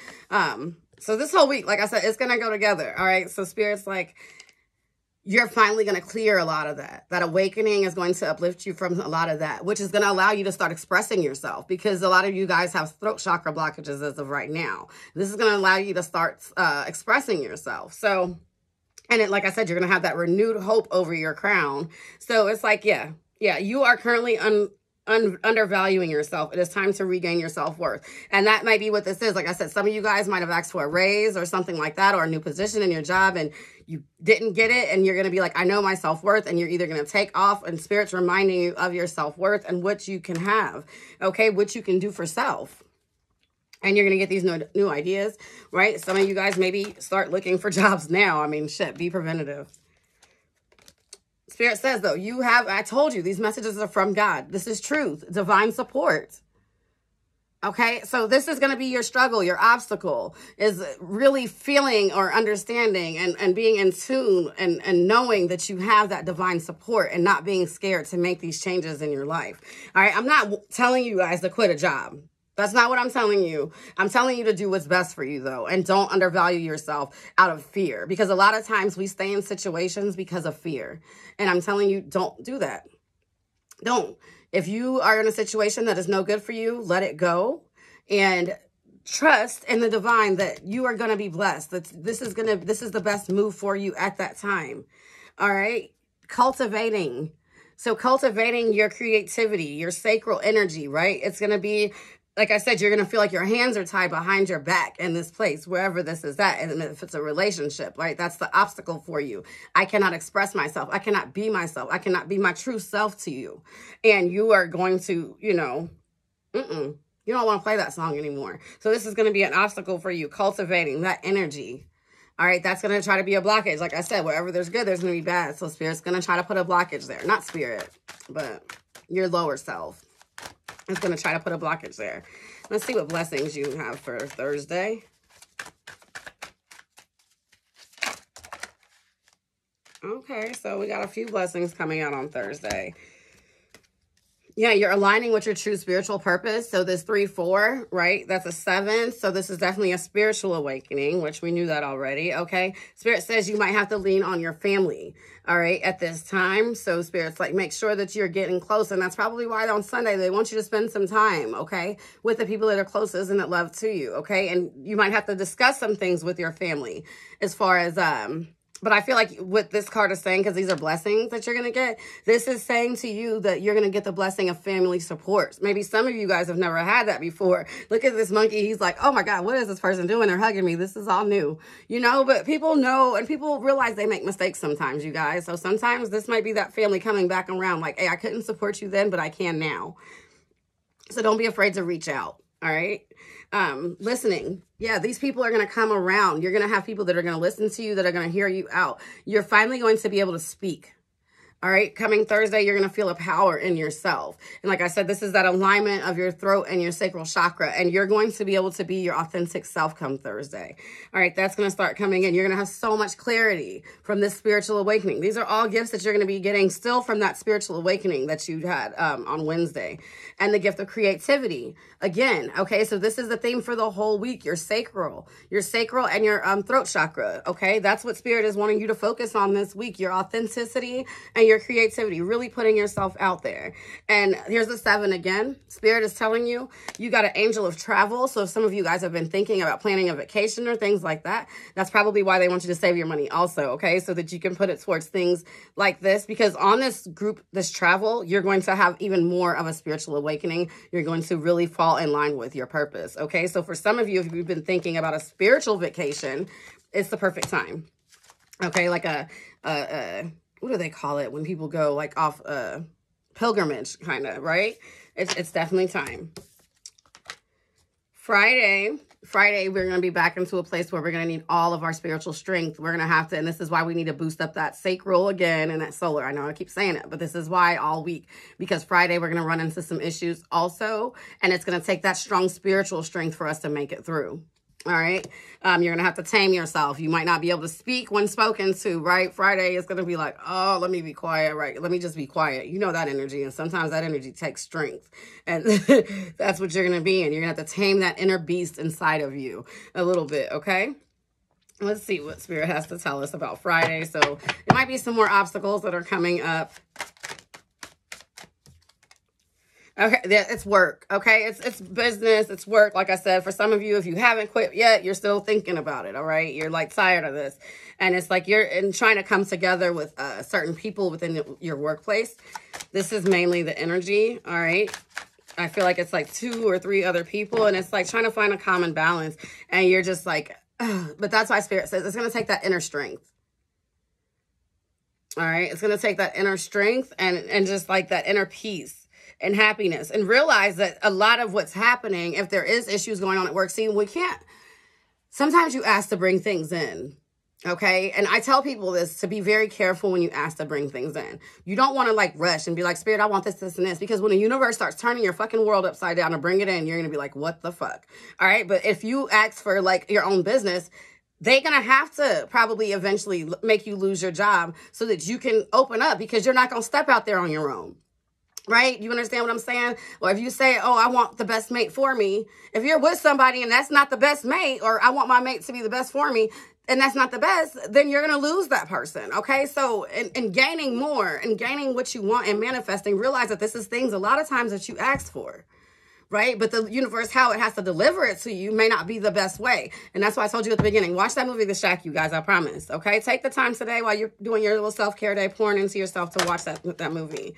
So this whole week, like I said, it's going to go together. All right, so Spirit's like, you're finally going to clear a lot of that. That awakening is going to uplift you from a lot of that, which is going to allow you to start expressing yourself, because a lot of you guys have throat chakra blockages as of right now. This is going to allow you to start expressing yourself. So, and like I said, you're going to have that renewed hope over your crown. So it's like, yeah, you are currently undervaluing yourself. It is time to regain your self-worth. And that might be what this is. Like I said, some of you guys might have asked for a raise or something like that, or a new position in your job, and you didn't get it. And you're going to be like, I know my self-worth. And you're either going to take off, and Spirit's reminding you of your self-worth and what you can have. Okay. What you can do for self. And you're going to get these new ideas, right? Some of you guys maybe start looking for jobs now. I mean, shit, be preventative. Spirit says, though, I told you, these messages are from God. This is truth, divine support. Okay, so this is going to be your struggle, your obstacle, is really feeling or understanding and being in tune and knowing that you have that divine support and not being scared to make these changes in your life. All right, I'm not telling you guys to quit a job. That's not what I'm telling you. I'm telling you to do what's best for you, though, and don't undervalue yourself out of fear, because a lot of times we stay in situations because of fear. And I'm telling you, don't do that. Don't. If you are in a situation that is no good for you, let it go and trust in the divine that you are going to be blessed. That this is the best move for you at that time. All right. Cultivating. So cultivating your creativity, your sacral energy, right? It's going to be like I said, you're going to feel like your hands are tied behind your back in this place, wherever this is at. And if it's a relationship, right, that's the obstacle for you. I cannot express myself. I cannot be myself. I cannot be my true self to you. And you are going to, you know, you don't want to play that song anymore. So this is going to be an obstacle for you, cultivating that energy. All right, that's going to try to be a blockage. Like I said, wherever there's good, there's going to be bad. So Spirit's going to try to put a blockage there. Not Spirit, but your lower self. It's going to try to put a blockage there. Let's see what blessings you have for Thursday. Okay, so we got a few blessings coming out on Thursday. Yeah, you're aligning with your true spiritual purpose. So this 3-4, right? That's a 7. So this is definitely a spiritual awakening, which we knew that already, okay? Spirit says you might have to lean on your family, all right, at this time. So Spirit's like, make sure that you're getting close. And that's probably why on Sunday they want you to spend some time, okay, with the people that are closest and that love to you, okay? And you might have to discuss some things with your family as far as, but I feel like what this card is saying, because these are blessings that you're going to get, this is saying to you that you're going to get the blessing of family support. Maybe some of you guys have never had that before. Look at this monkey. He's like, oh my God, what is this person doing? They're hugging me. This is all new, you know, but people know and people realize they make mistakes sometimes, you guys. So sometimes this might be that family coming back around like, hey, I couldn't support you then, but I can now. So don't be afraid to reach out. All right. Listening. Yeah, these people are going to come around. You're going to have people that are going to listen to you, that are going to hear you out. You're finally going to be able to speak. All right, coming Thursday, you're going to feel a power in yourself. And like I said, this is that alignment of your throat and your sacral chakra. And you're going to be able to be your authentic self come Thursday. All right, that's going to start coming in. You're going to have so much clarity from this spiritual awakening. These are all gifts that you're going to be getting still from that spiritual awakening that you had on Wednesday. And the gift of creativity. Again, okay, so this is the theme for the whole week, your sacral and your throat chakra, okay? That's what Spirit is wanting you to focus on this week, your authenticity and your creativity, really putting yourself out there. And here's the 7 again. Spirit is telling you, you got an angel of travel. So if some of you guys have been thinking about planning a vacation or things like that, that's probably why they want you to save your money also, okay? So that you can put it towards things like this, because on this group, this travel, you're going to have even more of a spiritual awakening. You're going to really fall in line with your purpose, okay? So for some of you, if you've been thinking about a spiritual vacation, it's the perfect time, okay? Like what do they call it when people go like off pilgrimage kind of, right? It's definitely time. Friday, we're going to be back into a place where we're going to need all of our spiritual strength. We're going to have to, and this is why we need to boost up that sacral again and that solar. I know I keep saying it, but this is why all week, because Friday we're going to run into some issues also, and it's going to take that strong spiritual strength for us to make it through. All right. You're going to have to tame yourself. You might not be able to speak when spoken to, right? Friday is going to be like, oh, let me be quiet, right? Let me just be quiet. You know that energy. And sometimes that energy takes strength. And that's what you're going to be in. You're going to have to tame that inner beast inside of you a little bit. Okay. Let's see what Spirit has to tell us about Friday. So there might be some more obstacles that are coming up. Okay, it's work, okay? It's business, it's work. Like I said, for some of you, if you haven't quit yet, you're still thinking about it, all right? You're like tired of this. And it's like you're trying to come together with certain people within your workplace. This is mainly the energy, all right? I feel like it's like 2 or 3 other people, and it's like trying to find a common balance. And you're just like, ugh. But that's why Spirit says it's going to take that inner strength. All right? It's going to take that inner strength and just like that inner peace and happiness, and realize that a lot of what's happening, if there is issues going on at work, see, we can't, sometimes you ask to bring things in, okay? And I tell people this, to be very careful when you ask to bring things in. You don't want to like rush and be like, Spirit, I want this, this, and this, because when the universe starts turning your fucking world upside down to bring it in, you're going to be like, what the fuck? All right. But if you ask for like your own business, they're going to have to probably eventually make you lose your job so that you can open up, because you're not going to step out there on your own. Right? You understand what I'm saying? Or if you say, oh, I want the best mate for me. If you're with somebody and that's not the best mate, or I want my mate to be the best for me, and that's not the best, then you're going to lose that person. Okay? So in gaining more and gaining what you want and manifesting, realize that this is things a lot of times that you asked for. Right? But the universe, how it has to deliver it to you may not be the best way. And that's why I told you at the beginning, watch that movie, The Shack, you guys, I promise. Okay? Take the time today while you're doing your little self-care day, pouring into yourself to watch that movie.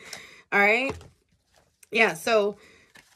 All right. Yeah. So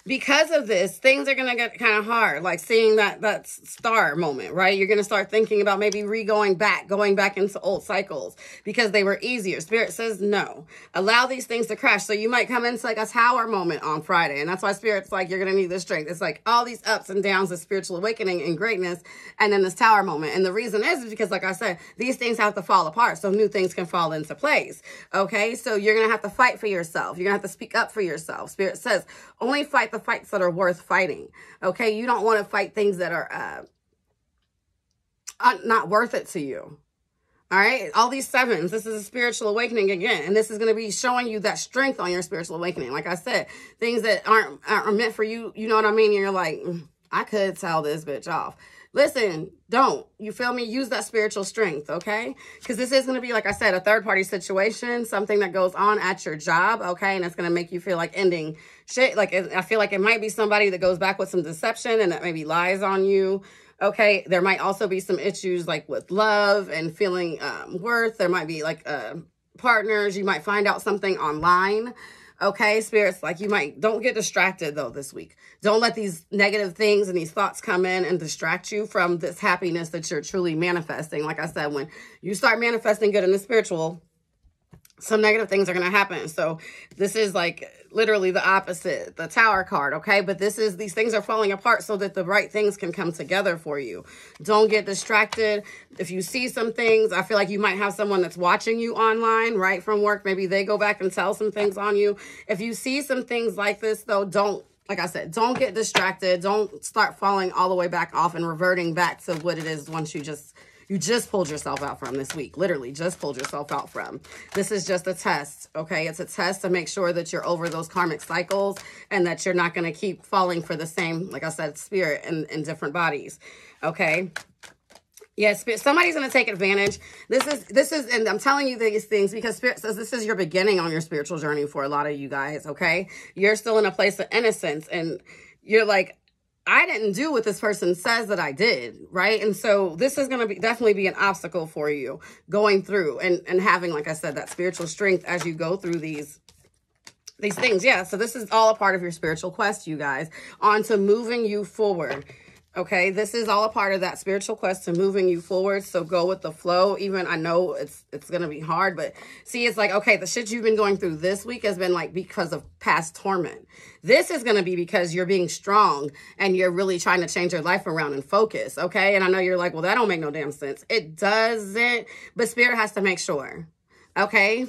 because of this, things are going to get kind of hard, like seeing that star moment, right? You're going to start thinking about maybe going back into old cycles because they were easier. Spirit says no. Allow these things to crash. So you might come into like a tower moment on Friday, and that's why Spirit's like, you're going to need this strength. It's like all these ups and downs of spiritual awakening and greatness, and then this tower moment. And the reason is because, like I said, these things have to fall apart so new things can fall into place, okay? So you're going to have to fight for yourself. You're going to have to speak up for yourself. Spirit says, only fight the fights that are worth fighting. Okay. You don't want to fight things that are not worth it to you. All right. All these sevens, this is a spiritual awakening again. And this is going to be showing you that strength on your spiritual awakening. Like I said, things that aren't meant for you. You know what I mean? And you're like, I could tell this bitch off. Listen, don't. You feel me? Use that spiritual strength, okay? Because this is going to be, like I said, a third-party situation, something that goes on at your job, okay? And it's going to make you feel like ending shit. Like, I feel like it might be somebody that goes back with some deception and that maybe lies on you, okay? There might also be some issues, like, with love and feeling worth. There might be, like, partners. You might find out something online. Okay, Spirit's like, don't get distracted though this week. Don't let these negative things and these thoughts come in and distract you from this happiness that you're truly manifesting. Like I said, when you start manifesting good in the spiritual, some negative things are going to happen. So this is like literally the opposite, the Tower card, okay? But these things are falling apart so that the right things can come together for you. Don't get distracted. If you see some things, I feel like you might have someone that's watching you online, right, from work. Maybe they go back and tell some things on you. If you see some things like this, though, like I said, don't get distracted. Don't start falling all the way back off and reverting back to what it is once you just pulled yourself out from this week. Literally just pulled yourself out from. This is just a test, okay? It's a test to make sure that you're over those karmic cycles and that you're not going to keep falling for the same, like I said, spirit in different bodies, okay? Yes, somebody's going to take advantage. This is, and I'm telling you these things because Spirit says this is your beginning on your spiritual journey for a lot of you guys, okay? You're still in a place of innocence and you're like, I didn't do what this person says that I did, right? And so this is going to definitely be an obstacle for you going through and having, like I said, that spiritual strength as you go through these things. Yeah, so this is all a part of your spiritual quest, you guys, on to moving you forward. Okay, this is all a part of that spiritual quest to moving you forward. So go with the flow. Even I know it's going to be hard, but see, it's like, okay, the shit you've been going through this week has been like because of past torment. This is going to be because you're being strong and you're really trying to change your life around and focus. Okay. And I know you're like, well, that don't make no damn sense. It doesn't, but Spirit has to make sure. Okay.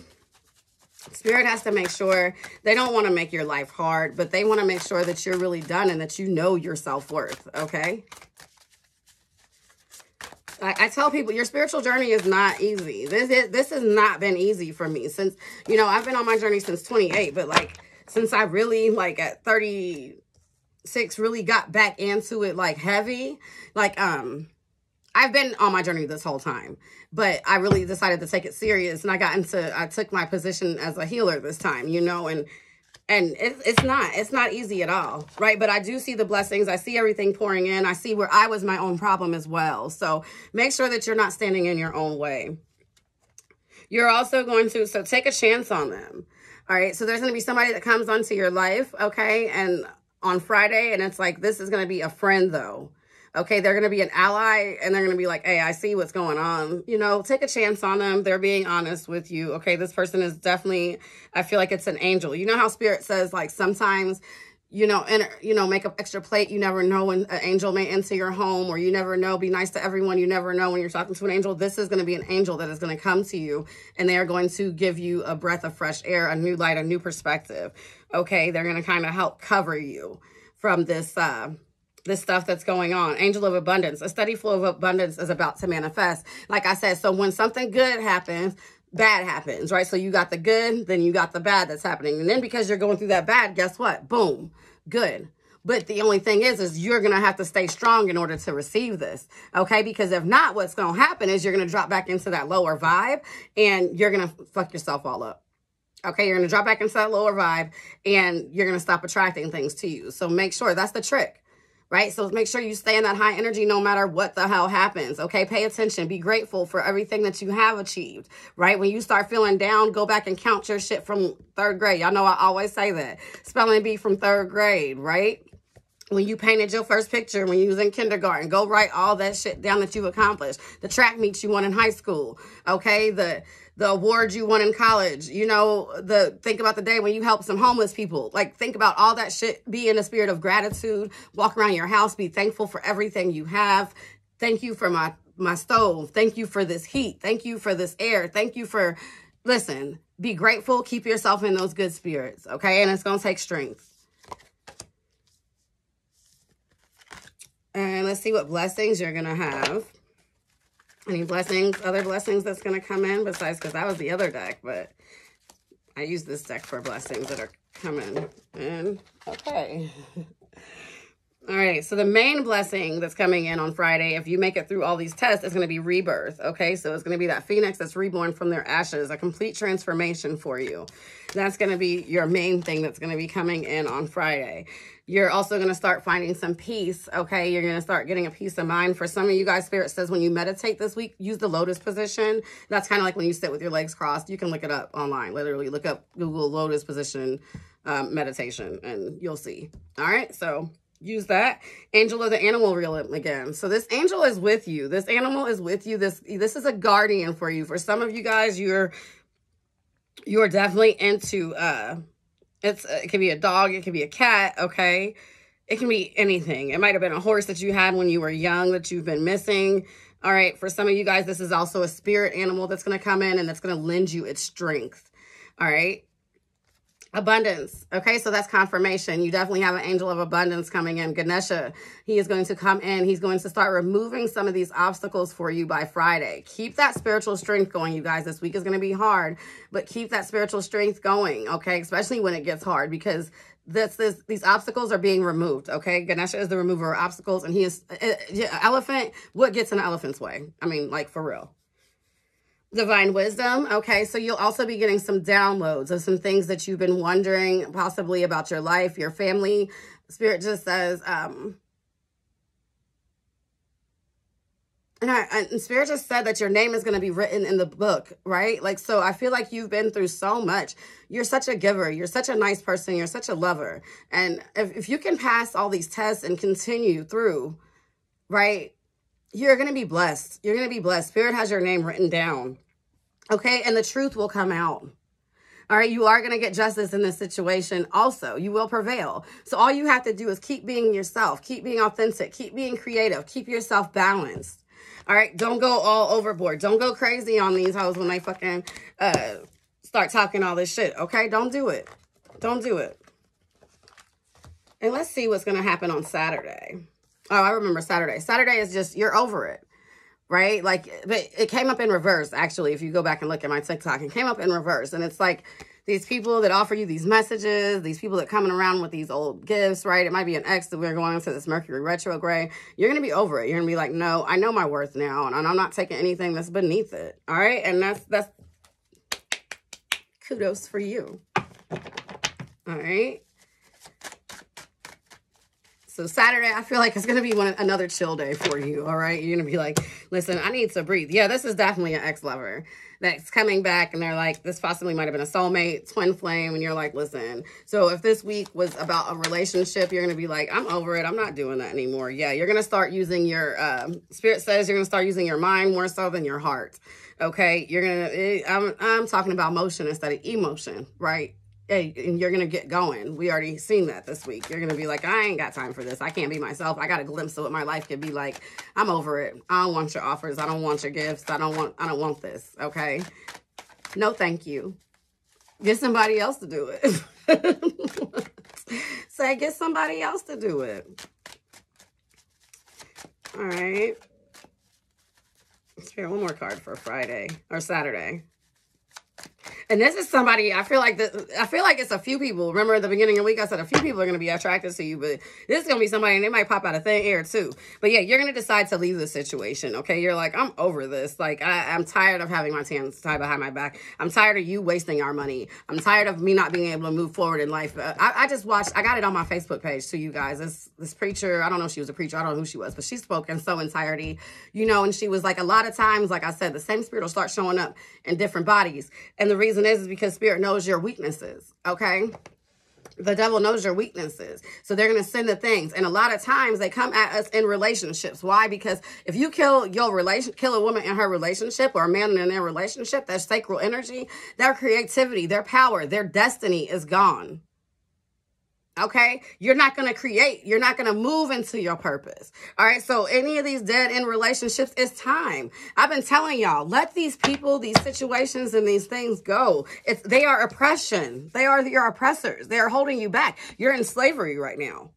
Spirit has to make sure. They don't want to make your life hard, but they want to make sure that you're really done and that you know your self-worth, okay? I tell people, your spiritual journey is not easy. This has not been easy for me since, you know, I've been on my journey since 28, but like, since I really, like at 36, really got back into it like heavy, like, I've been on my journey this whole time, but I really decided to take it serious. And I took my position as a healer this time, you know, and it's not easy at all. Right. But I do see the blessings. I see everything pouring in. I see where I was my own problem as well. So make sure that you're not standing in your own way. You're also going to, so take a chance on them. All right. So there's going to be somebody that comes onto your life. Okay. And on Friday, and it's like, this is going to be a friend though. Okay, they're going to be an ally and they're going to be like, hey, I see what's going on. You know, take a chance on them. They're being honest with you. Okay, this person is definitely, I feel like it's an angel. You know how Spirit says, like, sometimes, you know, make up extra plate. You never know when an angel may enter your home, or you never know, be nice to everyone. You never know when you're talking to an angel. This is going to be an angel that is going to come to you and they are going to give you a breath of fresh air, a new light, a new perspective. Okay, they're going to kind of help cover you from this stuff that's going on. Angel of abundance. A steady flow of abundance is about to manifest. Like I said, so when something good happens, bad happens, right? So you got the good, then you got the bad that's happening. And then because you're going through that bad, guess what? Boom, good. But the only thing is you're going to have to stay strong in order to receive this, okay? Because if not, what's going to happen is you're going to drop back into that lower vibe and you're going to fuck yourself all up. Okay, you're going to drop back into that lower vibe and you're going to stop attracting things to you. So make sure, that's the trick. right? So make sure you stay in that high energy no matter what the hell happens, okay? Pay attention. Be grateful for everything that you have achieved, right? When you start feeling down, go back and count your shit from 3rd grade. Y'all know I always say that. Spelling bee from 3rd grade, right? When you painted your first picture, when you was in kindergarten, go write all that shit down that you accomplished. The track meets you won in high school, okay? The awards you won in college, you know, think about the day when you helped some homeless people. Like, think about all that shit. Be in a spirit of gratitude. Walk around your house. Be thankful for everything you have. Thank you for my stove. Thank you for this heat. Thank you for this air. Thank you for, listen, be grateful. Keep yourself in those good spirits, okay? And it's going to take strength. And let's see what blessings you're going to have. Any blessings, other blessings that's going to come in besides, because that was the other deck, but I use this deck for blessings that are coming in. Okay. All right. So the main blessing that's coming in on Friday, if you make it through all these tests, is going to be rebirth. Okay. So it's going to be that phoenix that's reborn from their ashes, a complete transformation for you. That's going to be your main thing that's going to be coming in on Friday. You're also going to start finding some peace, okay? You're going to start getting a peace of mind. For some of you guys, Spirit says when you meditate this week, use the lotus position. That's kind of like when you sit with your legs crossed. You can look it up online. Literally look up Google lotus position meditation, and you'll see. All right, so use that. Angel of the animal realm again. So this angel is with you. This animal is with you. This is a guardian for you. For some of you guys, you're definitely into... it could be a dog, it could be a cat, okay? It can be anything. It might have been a horse that you had when you were young that you've been missing. All right, for some of you guys, this is also a spirit animal that's going to come in and that's going to lend you its strength. All right? Abundance. Okay, so that's confirmation. You definitely have an angel of abundance coming in. Ganesha, he is going to come in. He's going to start removing some of these obstacles for you by Friday. Keep that spiritual strength going, you guys. This week is going to be hard, but keep that spiritual strength going, okay? Especially when it gets hard, because these obstacles are being removed, okay? Ganesha is the remover of obstacles, and he is, elephant, what gets in an elephant's way? I mean, like, for real. Divine wisdom. Okay, so you'll also be getting some downloads of some things that you've been wondering possibly about your life, your family. Spirit just says, and Spirit just said that your name is going to be written in the book, right? Like, so I feel like you've been through so much. You're such a giver. You're such a nice person. You're such a lover. And if you can pass all these tests and continue through, right, you're going to be blessed. You're going to be blessed. Spirit has your name written down. Okay, and the truth will come out. All right, you are going to get justice in this situation also. You will prevail. So all you have to do is keep being yourself, keep being authentic, keep being creative, keep yourself balanced. All right, don't go all overboard. Don't go crazy on these hoes when they fucking start talking all this shit, okay? Don't do it. Don't do it. And let's see what's going to happen on Saturday. Oh, I remember Saturday. Saturday is just, you're over it. Right? Like, but it came up in reverse, actually, if you go back and look at my TikTok. It came up in reverse. And it's like these people that offer you these messages, these people that coming around with these old gifts, right? It might be an ex that we're going into this Mercury retrograde. You're going to be over it. You're going to be like, no, I know my worth now, and I'm not taking anything that's beneath it. All right? And that's kudos for you. All right? So Saturday, I feel like it's going to be another chill day for you, all right? You're going to be like, listen, I need to breathe. Yeah, this is definitely an ex-lover that's coming back, and they're like, this possibly might have been a soulmate, twin flame, and you're like, listen. So if this week was about a relationship, you're going to be like, I'm over it. I'm not doing that anymore. Yeah, you're going to start using your, Spirit says you're going to start using your mind more so than your heart, okay? You're going to, I'm talking about motion instead of emotion, right? Hey, and you're going to get going. We already seen that this week. You're going to be like, I ain't got time for this. I can't be myself. I got a glimpse of what my life could be like. I'm over it. I don't want your offers. I don't want your gifts. I don't want this. Okay. No, thank you. Get somebody else to do it. Say, get somebody else to do it. All right. Let's hear one more card for Friday or Saturday. And this is somebody, I feel like it's a few people. Remember at the beginning of the week, I said a few people are going to be attracted to you, but this is going to be somebody, and they might pop out of thin air too. But yeah, you're going to decide to leave the situation, okay? You're like, I'm over this. Like, I'm tired of having my hands tied behind my back. I'm tired of you wasting our money. I'm tired of me not being able to move forward in life. I just watched, I got it on my Facebook page to you guys. This preacher, I don't know if she was a preacher, I don't know who she was, but she spoke in so entirety, you know, and she was like, a lot of times, like I said, the same spirit will start showing up in different bodies. And the reason is because spirit knows your weaknesses, okay? The devil knows your weaknesses. So they're going to send the things. And a lot of times they come at us in relationships. Why? Because if you kill a woman in her relationship, or a man in their relationship, that sacral energy, their creativity, their power, their destiny is gone. Okay, you're not going to create. You're not going to move into your purpose. All right. So any of these dead end relationships, it's time. I've been telling y'all, let these people, these situations, and these things go. They are oppression. They are your oppressors. They are holding you back. You're in slavery right now.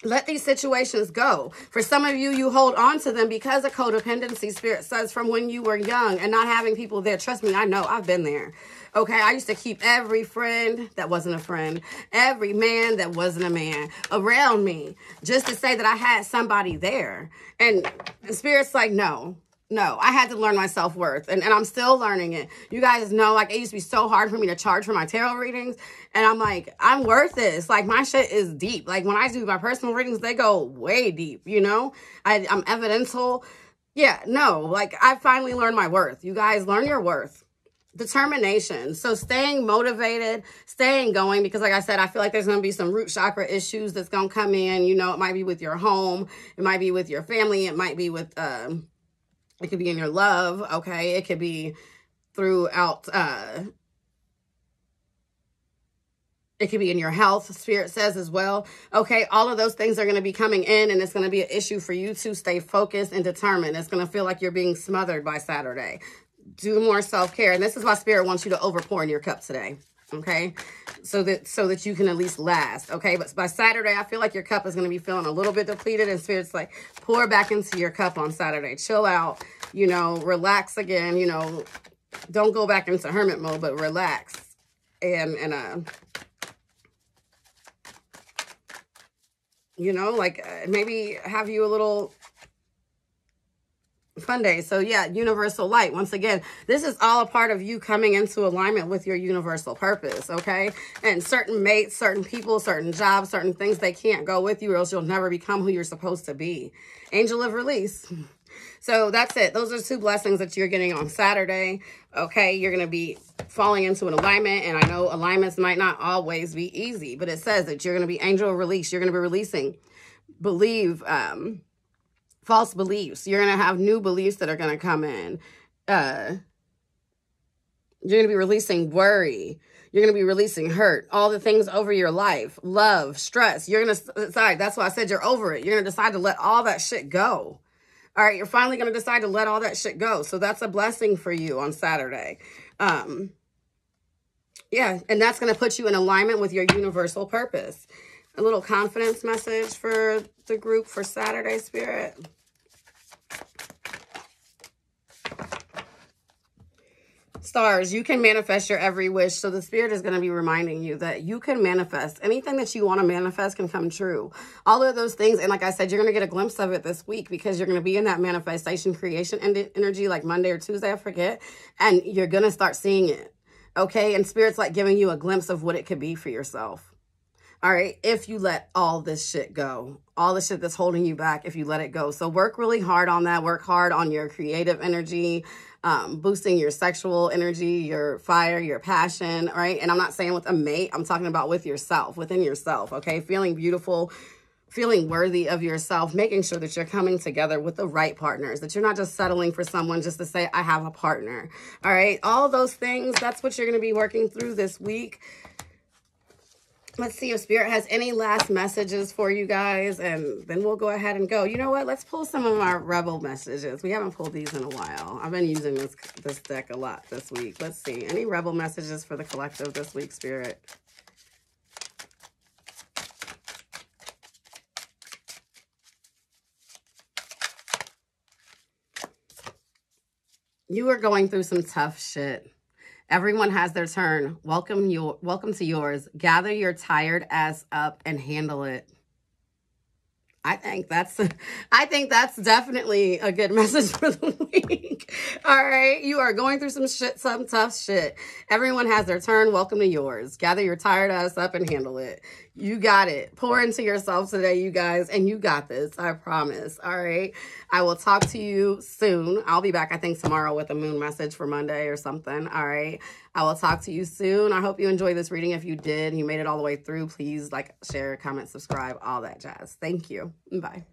Let these situations go. For some of you, you hold on to them because of codependency. Spirit says from when you were young and not having people there. Trust me, I know. I've been there. Okay, I used to keep every friend that wasn't a friend, every man that wasn't a man around me just to say that I had somebody there. And Spirit's like, no, I had to learn my self-worth, and I'm still learning it. You guys know, like, it used to be so hard for me to charge for my tarot readings, and I'm like, I'm worth this. Like, my shit is deep. Like, when I do my personal readings, they go way deep, you know? I'm evidential. Yeah, no, like, I finally learned my worth. You guys, learn your worth. Determination. So staying motivated, staying going, because like I said, I feel like there's going to be some root chakra issues that's going to come in. You know, it might be with your home. It might be with your family. It might be with, it could be in your love. Okay. It could be throughout, it could be in your health, Spirit says as well. Okay, all of those things are going to be coming in, and it's going to be an issue for you to stay focused and determined. It's going to feel like you're being smothered by Saturday. Do more self-care. And this is why Spirit wants you to overpour in your cup today. Okay, so that you can at least last. Okay, but by Saturday, I feel like your cup is going to be feeling a little bit depleted, and Spirit's like, pour back into your cup on Saturday. Chill out, you know, relax again, you know, don't go back into hermit mode, but relax. And you know, like maybe have you a little fun day. So yeah, universal light. Once again, this is all a part of you coming into alignment with your universal purpose, okay? And certain mates, certain people, certain jobs, certain things, they can't go with you, or else you'll never become who you're supposed to be. Angel of release. So that's it. Those are 2 blessings that you're getting on Saturday. Okay, you're going to be falling into an alignment, and I know alignments might not always be easy, but it says that you're going to be angel of release. You're going to be releasing, false beliefs. You're going to have new beliefs that are going to come in. You're going to be releasing worry. You're going to be releasing hurt, all the things over your life, love, stress. You're going to decide. That's why I said you're over it. You're going to decide to let all that shit go. All right, you're finally going to decide to let all that shit go. So that's a blessing for you on Saturday. Yeah, and that's going to put you in alignment with your universal purpose. A little confidence message for the group for Saturday, Spirit. Stars, you can manifest your every wish. So the Spirit is going to be reminding you that you can manifest. Anything that you want to manifest can come true. All of those things. And like I said, you're going to get a glimpse of it this week, because you're going to be in that manifestation creation energy like Monday or Tuesday, I forget. And you're going to start seeing it. Okay. And Spirit's like giving you a glimpse of what it could be for yourself. All right. If you let all this shit go, all the shit that's holding you back, if you let it go. So work really hard on that. Work hard on your creative energy, boosting your sexual energy, your fire, your passion. Right. And I'm not saying with a mate. I'm talking about with yourself, within yourself. Okay. Feeling beautiful, feeling worthy of yourself, making sure that you're coming together with the right partners, that you're not just settling for someone just to say, I have a partner. All right. All those things. That's what you're going to be working through this week. Let's see if Spirit has any last messages for you guys, and then we'll go ahead and go. You know what? Let's pull some of our rebel messages. We haven't pulled these in a while. I've been using this deck a lot this week. Let's see. Any rebel messages for the collective this week, Spirit? You are going through some tough shit. Everyone has their turn. Welcome to yours. Gather your tired ass up and handle it. I think that's definitely a good message for the week. All right. You are going through some tough shit. Everyone has their turn. Welcome to yours. Gather your tired ass up and handle it. You got it. Pour into yourself today, you guys, and you got this. I promise. All right. I will talk to you soon. I'll be back, I think, tomorrow with a moon message for Monday or something. All right. I will talk to you soon. I hope you enjoyed this reading. If you did, you made it all the way through, please like, share, comment, subscribe, all that jazz. Thank you. Bye.